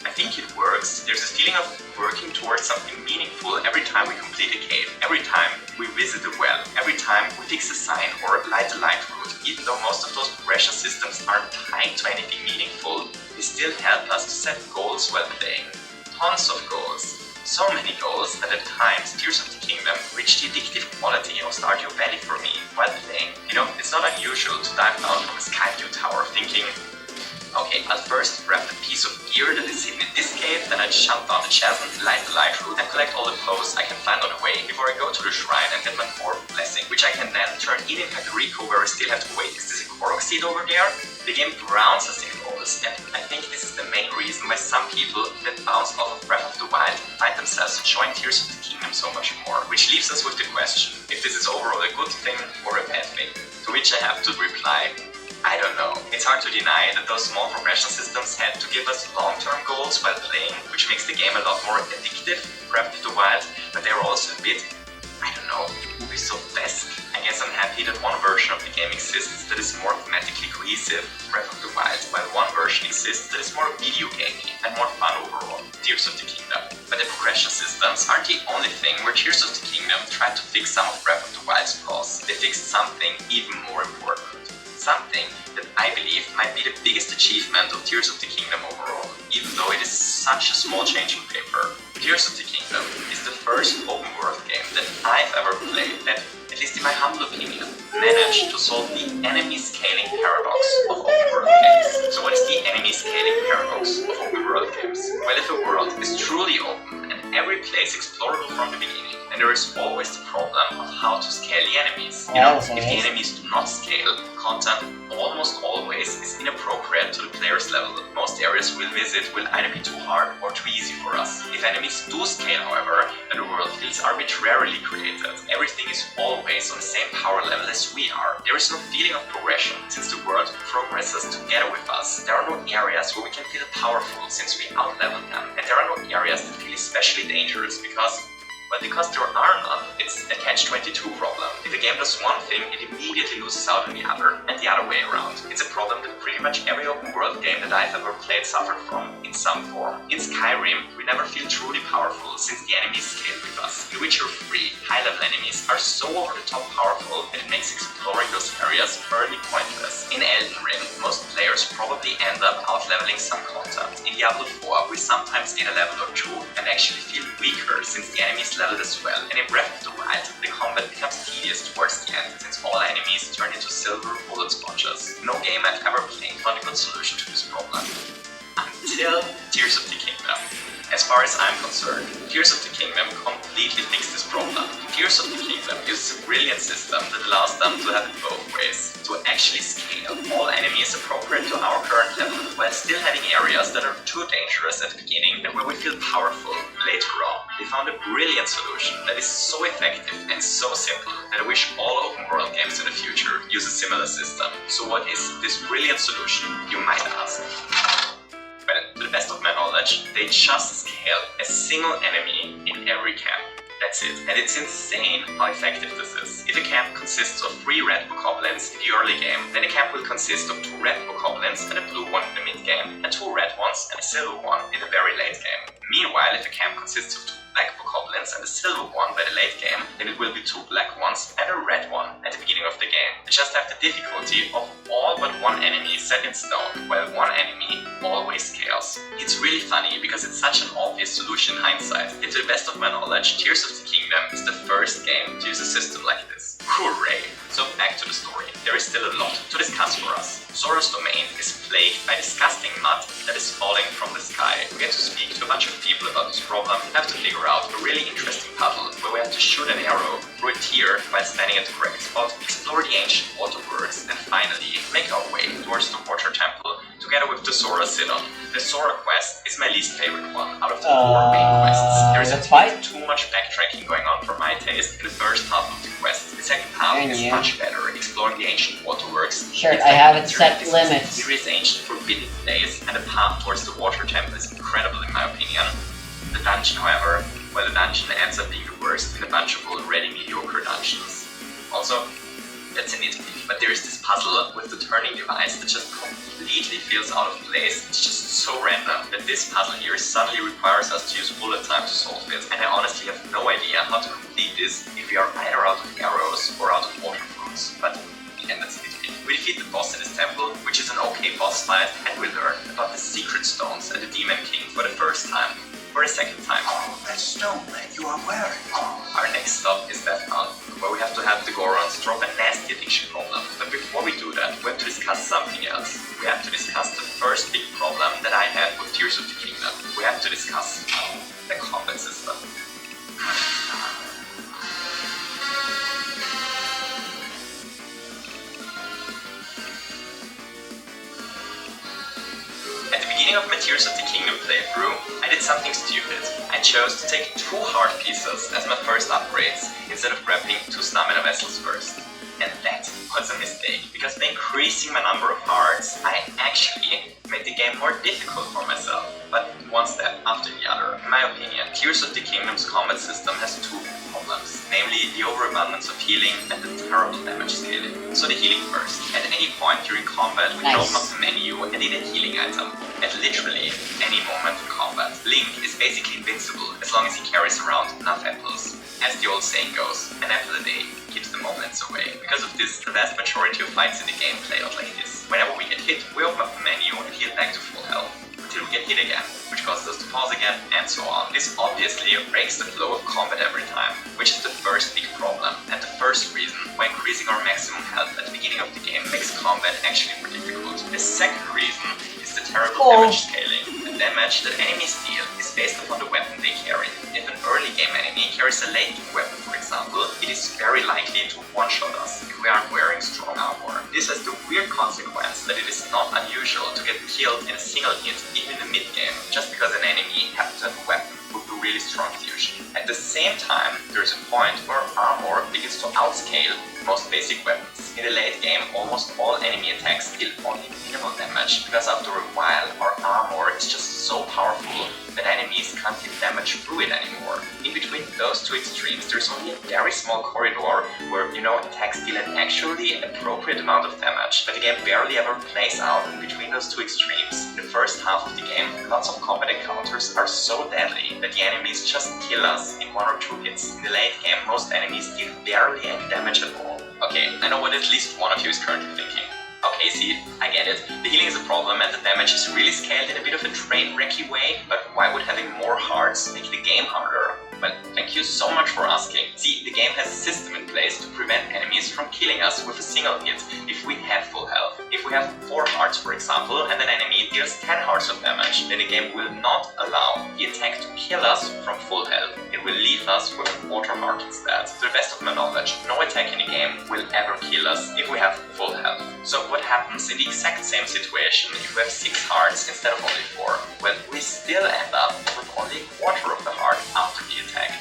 I think it works. There's a feeling of working towards something meaningful every time we complete a cave, every time we visit a well, every time we fix a sign or light a light route. Even though most of those progression systems aren't tied to anything meaningful, they still help us to set goals while playing. Tons of goals. So many goals that at times Tears of the Kingdom reached the addictive quality of Stardew Valley for me while playing. It's not unusual to dive down from a Skyview tower thinking, okay, I'll first grab the piece of gear that is hidden in this cave, then I jump down the chasm, light the light route, and collect all the posts I can find on the way before I go to the shrine and get my fourth blessing, which I can then turn in Kakariko, where I still have to wait. Is this a Korok seed over there? The game drowns us in goals, and I think this is the main reason why some people that bounce off of Breath of the Wild find themselves enjoying Tears of the Kingdom so much more. Which leaves us with the question, if this is overall a good thing or a bad thing. To which I have to reply, I don't know. It's hard to deny that those small progression systems had to give us long-term goals while playing, which makes the game a lot more addictive, Breath of the Wild, but they're also a bit, I don't know, Ubisoft-esque. I guess I'm happy that one version of the game exists that is more thematically cohesive, Breath of the Wild, while one version exists that is more video gamey and more fun overall, Tears of the Kingdom. But the progression systems aren't the only thing where Tears of the Kingdom tried to fix some of Breath of the Wild's flaws. They fixed something even more important. Something that I believe might be the biggest achievement of Tears of the Kingdom overall, even though it is such a small change on paper. Tears of the Kingdom is the first open world game that I've ever played that, at least in my humble opinion, managed to solve the enemy scaling paradox of open world games. So what is the enemy scaling paradox of open world games? Well, if a world is truly open and every place explorable from the beginning, and there is always the problem of how to scale the enemies. If the enemies do not scale, content almost always is inappropriate to the player's level. Most areas we'll visit will either be too hard or too easy for us. If enemies do scale, however, and the world feels arbitrarily created, everything is always on the same power level as we are. There is no feeling of progression, since the world progresses together with us. There are no areas where we can feel powerful, since we outlevel them. And there are no areas that feel especially dangerous, because there are none. It's a catch-22 problem. If a game does one thing, it immediately loses out on the other, and the other way around. It's a problem that pretty much every open world game that I've ever played suffered from. in some form. In Skyrim, we never feel truly powerful since the enemies scale with us. In Witcher 3, high-level enemies are so over-the-top powerful that it makes exploring those areas fairly pointless. In Elden Ring, most players probably end up out-leveling some content. In Diablo 4, we sometimes gain a level or two and actually feel weaker since the enemies leveled as well. And in Breath of the Wild, the combat becomes tedious towards the end since all enemies turn into silver bullet sponges. No game I've ever played found a good solution to this problem. Until Tears of the Kingdom. As far as I'm concerned, Tears of the Kingdom completely fixed this problem. Tears of the Kingdom uses a brilliant system that allows them to have it both ways. To actually scale all enemies appropriate to our current level, while still having areas that are too dangerous at the beginning and where we feel powerful later on. They found a brilliant solution that is so effective and so simple that I wish all open world games in the future use a similar system. So what is this brilliant solution, you might ask? Well, to the best of my knowledge, they just scale a single enemy in every camp. That's it. And it's insane how effective this is. If a camp consists of 3 red bokoblins in the early game, then a camp will consist of 2 red bokoblins and a blue one in the mid game, and 2 red ones and a silver one in the very late game. Meanwhile, if a camp consists of 2 black bokoblins and a silver one by the late game, then it will be 2 black ones and a red one at the beginning of the game. They just have the difficulty of all but 1 enemy set in stone, while 1 enemy always scales. It's really funny because it's such an obvious solution in hindsight. And to the best of my knowledge, Tears of the Kingdom is the first game to use a system like this. Hooray! So back to the story. There is still a lot to discuss for us. Zora's domain is plagued by disgusting mud that is falling from the sky. We get to speak to a bunch of people about this problem, have to figure out a really interesting puzzle where we have to shoot an arrow through a tear while standing at the correct spot, explore the ancient water worlds, and finally make our way towards the water temple together with the Zora Sidon. The Zora quest is my least favorite one out of the 4 main quests. There is too much backtracking going on for my taste in the first half of the quest. The second half is much better, exploring the ancient waterworks. Sure, I haven't set limits. Serious ancient forbidden place, and the path towards the water temple is incredible in my opinion. The dungeon, however, well, the dungeon ends up being the worst in a bunch of already mediocre dungeons. Also, that's a nitpick, but there is this puzzle with the turning device that just completely feels out of place. It's just so random that this puzzle here suddenly requires us to use bullet time to solve it, and I honestly have no idea how to complete this if we are either out of arrows or out of water fruits. But again, that's a nitpick. We defeat the boss in his temple, which is an okay boss fight, and we learn about the secret stones and the Demon King for the first time. For a second time. Oh, that stone that you are wearing. Our next stop is Death Mountain, where we have to have the Gorons drop a nasty addiction problem. But before we do that, we have to discuss something else. We have to discuss the first big problem that I had with Tears of the Kingdom. We have to discuss the combat system. At the beginning of my Tears of the Kingdom playthrough, I did something stupid. I chose to take 2 heart pieces as my first upgrades, instead of grabbing 2 stamina vessels first. And that was a mistake, because by increasing my number of hearts, I actually made the game more difficult for myself. But one step after the other. In my opinion, Tears of the Kingdom's combat system has 2 problems, namely the overabundance of healing and the terrible damage scaling. So the healing first. At any point during combat, we can open up the menu and need a healing item. At literally any moment in combat. Link is basically invincible as long as he carries around enough apples. As the old saying goes, an apple a day keeps the moments away. Because of this, the vast majority of fights in the game play out like this. Whenever we get hit, we open up the menu and heal back to full health, until we get hit again, which causes us to pause again, and so on. This obviously breaks the flow of combat every time, which is the first big problem, and the first reason why increasing our maximum health at the beginning of the game makes combat actually more difficult. The second reason is the terrible damage scaling. The damage that enemies deal is based upon the weapon they carry. If an early game enemy carries a late game weapon, for example, it is very likely to one-shot us if we aren't wearing strong armor. This has the weird consequence that it is not unusual to get killed in a single hit, even in the mid-game, just because an enemy happens to have a weapon with a really strong fusion. At the same time, there is a point where armor begins to outscale most basic weapons. In the late game, almost all enemy attacks deal only minimal damage, because after a while, our armor is just so powerful that enemies can't get damage through it anymore. In between those two extremes, there's only a very small corridor where, attacks deal an actually appropriate amount of damage, but the game barely ever plays out in between those two extremes. In the first half of the game, lots of combat encounters are so deadly that the enemies just kill us in 1 or 2 hits. In the late game, most enemies deal barely any damage at all. Okay, I know what at least one of you is currently thinking. Okay, see, I get it. The healing is a problem and the damage is really scaled in a bit of a train wrecky way, but why would having more hearts make the game harder? Well, thank you so much for asking. See, the game has a system in place to prevent enemies from killing us with a single hit if we have full health. If we have 4 hearts, for example, and an enemy deals 10 hearts of damage, then the game will not allow the attack to kill us from full health. It will leave us with a quarter heart instead. To the best of my knowledge, no attack in the game will ever kill us if we have full health. So what happens in the exact same situation if we have 6 hearts instead of only 4? Well, we still end up with only a quarter of the heart after the attack.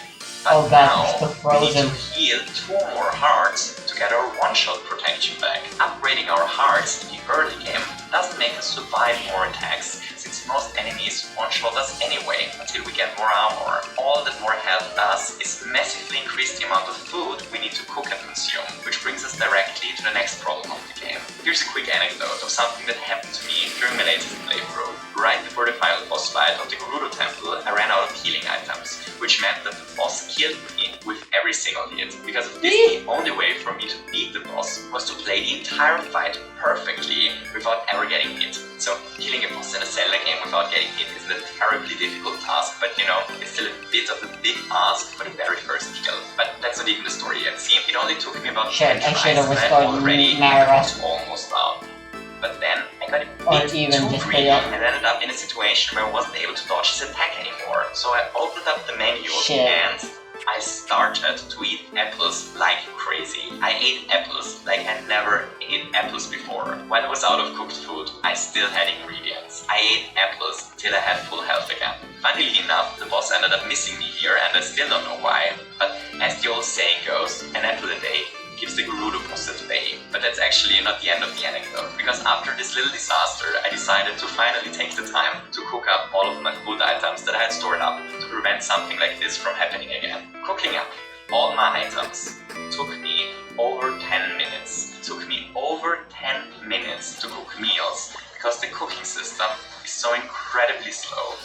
But oh god, now it's the we need frozen. to heal 2 more hearts to get our one-shot protection back. Upgrading our hearts in the early game doesn't make us survive more attacks, since most enemies one-shot us anyway until we get more armor. All that more health does is massively increase the amount of food we need to cook and consume, which brings us directly to the next problem of the game. Here's a quick anecdote of something that happened to me during my latest playthrough. Right before the final boss fight of the Gerudo Temple, I ran out of healing items, which meant that the boss killed me with every single hit. Because of this, the only way for me to beat the boss was to play the entire fight perfectly without ever getting hit. So killing a boss in a Zelda game without getting hit isn't a terribly difficult task, but it's still a bit of a big ask for the very first kill. But that's not even the story yet. See, it only took me about 10 tries and I already was almost out. But then I got a bit too greedy and ended up in a situation where I wasn't able to dodge his attack anymore. So I opened up the menu and I started to eat apples like crazy. I ate apples like I never ate apples before. When I was out of cooked food, I still had ingredients. I ate apples till I had full health again. Funnily enough, the boss ended up missing me here and I still don't know why. But as the old saying goes, an apple a day keeps the Gerudo boss at bay. But that's actually not the end of the anecdote, because after this little disaster, I decided to finally take the time to cook up all of my food items that I had stored up to prevent something like this from happening again. Cooking up all my items took me over 10 minutes. It took me over 10 minutes to cook meals, because the cooking system is so incredibly slow.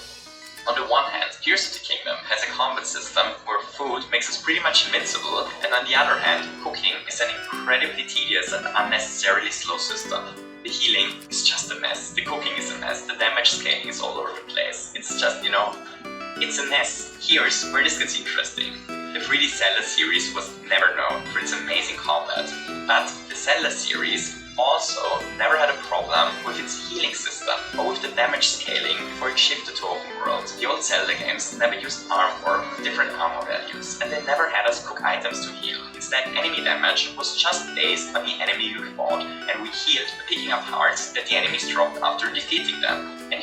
On the one hand, Tears of the Kingdom has a combat system where food makes us pretty much invincible, and on the other hand, cooking is an incredibly tedious and unnecessarily slow system. The healing is just a mess, the cooking is a mess, the damage scaling is all over the place. It's just, it's a mess. Here's where this gets interesting. The 3D Zelda series was never known for its amazing combat, but the Zelda series also never had a problem with its healing system or with the damage scaling before it shifted to open world. The old Zelda games never used armor with different armor values, and they never had us cook items to heal. Instead, enemy damage was just based on the enemy we fought, and we healed by picking up hearts that the enemies dropped after defeating them. And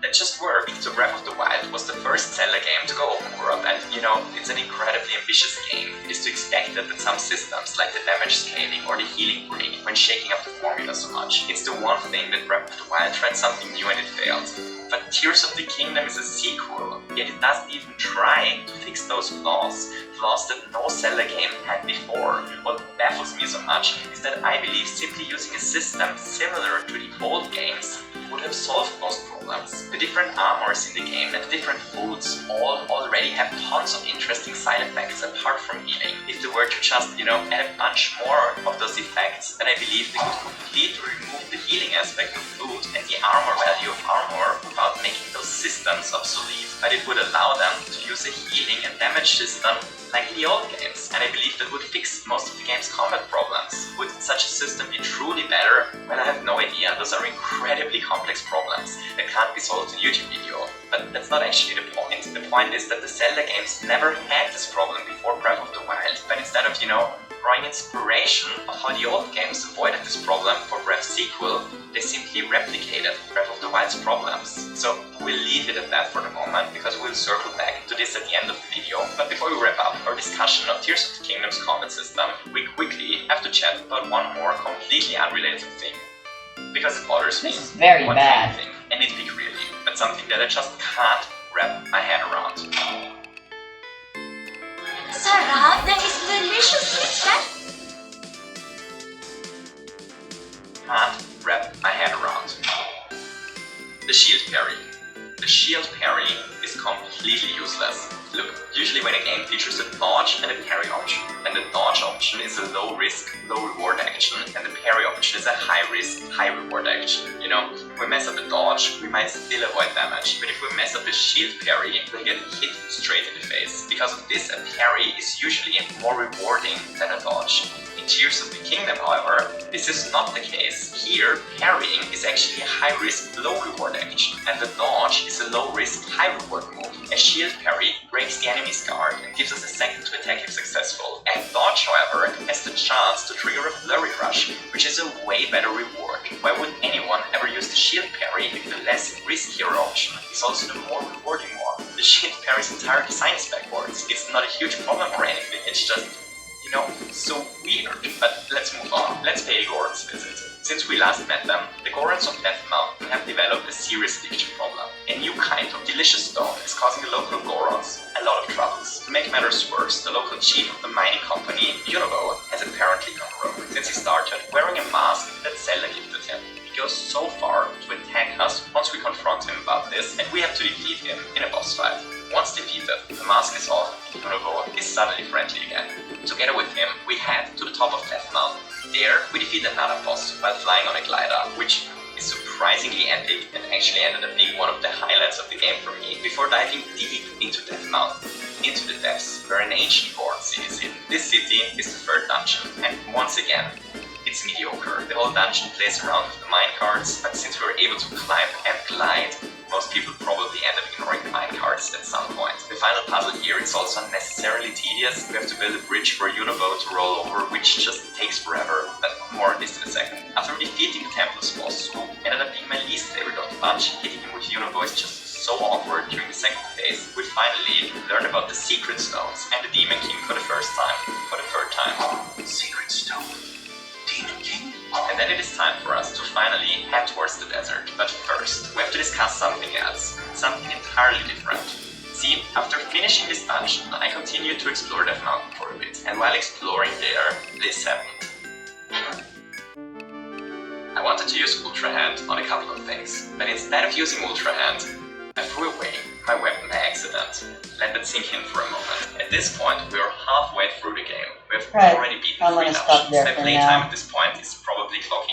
that just worked. So Breath of the Wild was the first Zelda game to go open world, and it's an incredibly ambitious game. It is to expect that some systems like the damage scaling or the healing break when shaking up the formula so much. It's the one thing that Breath of the Wild tried something new and it failed. But Tears of the Kingdom is a sequel, yet it doesn't even try to fix those flaws that no Zelda game had before. What baffles me so much is that I believe simply using a system similar to the old games would have solved most problems. The different armors in the game and the different foods all already have tons of interesting side effects apart from healing. If they were to just, add a bunch more of those effects, then I believe they could completely remove the healing aspect of food and the armor value of armor without making those systems obsolete. But it would allow them to use a healing and damage system like in the old games, and I believe that would fix most of the game's combat problems. Would such a system be truly better? Well, I have no idea. Those are incredibly complex problems that can't be solved in a YouTube video. But that's not actually the point. The point is that the Zelda games never had this problem before Breath of the Wild, but instead of, drawing inspiration of how the old games avoided this problem for Breath's sequel, they simply replicated Breath of the Wild's problems. So we'll leave it at that for the moment, because we'll circle back to this at the end of the video. But before we wrap up our discussion of Tears of the Kingdom's combat system, we quickly have to chat about one more completely unrelated thing. Because it bothers me. This is very one bad. thing, and nitpick really. But That's something that I just can't wrap my head around. Sarap! That is delicious! What's that? Can't wrap my head around. The shield parry. The shield parry is completely useless. Look, usually when a game features a dodge and a parry option, and the dodge option is a low risk, low reward action, and the parry option is a high risk, high reward action. You know, if we mess up the dodge, we might still avoid damage, but if we mess up the shield parry, we'll get hit straight in the face. Because of this, a parry is usually more rewarding than a dodge. In Tears of the Kingdom, however, this is not the case. Here, parrying is actually a high-risk, low-reward action, and the dodge is a low-risk, high-reward move. A shield parry breaks the enemy's guard and gives us a second to attack if successful. And dodge, however, has the chance to trigger a flurry rush, which is a way better reward. Why would anyone ever use the shield parry if the less riskier option is also the more rewarding one? The shield parry's entire design is backwards. It's not a huge problem or anything, it's just, you know, so weird. But let's move on. Let's pay the Gorons a visit. Since we last met them, the Gorons of Death Mountain have developed a serious addiction problem. A new kind of delicious stone is causing the local Gorons a lot of troubles. To make matters worse, the local chief of the mining company, Yunobo, has apparently gone rogue since he started wearing a mask that Zelda gifted him. He goes so far to attack us once we confront him about this, and we have to defeat him in a boss fight. Once defeated, the mask is off, Yunobo is suddenly friendly again. Together with him, we head to the top of Death Mountain. There, we defeat another boss while flying on a glider, which is surprisingly epic and actually ended up being one of the highlights of the game for me, before diving deep into Death Mountain, into the depths where an ancient Goron city is hidden. This city is the third dungeon, and once again, it's mediocre. The whole dungeon plays around with the minecarts, but since we're able to climb and glide, most people probably end up ignoring the minecarts at some point. The final puzzle here is also unnecessarily tedious. We have to build a bridge for Yunobo to roll over, which just takes forever, but more on this in a second. After defeating the Temple's boss, who ended up being my least favorite of the bunch, hitting him with Yunobo is just so awkward during the second phase. We finally learn about the Secret Stones and the Demon King for the first time, for the third time. Secret Stone. Demon King? And then it is time for us to finally head towards the desert. But first, we have to discuss something else. Something entirely different. See, after finishing this dungeon, I continued to explore Death Mountain for a bit. And while exploring there, this happened. I wanted to use Ultra Hand on a couple of things. But instead of using Ultra Hand, I threw away my weapon by accident. Let that sink in for a moment. At this point, we are halfway through the game. We have already beaten 3 dungeons. My playtime at this point is probably clocking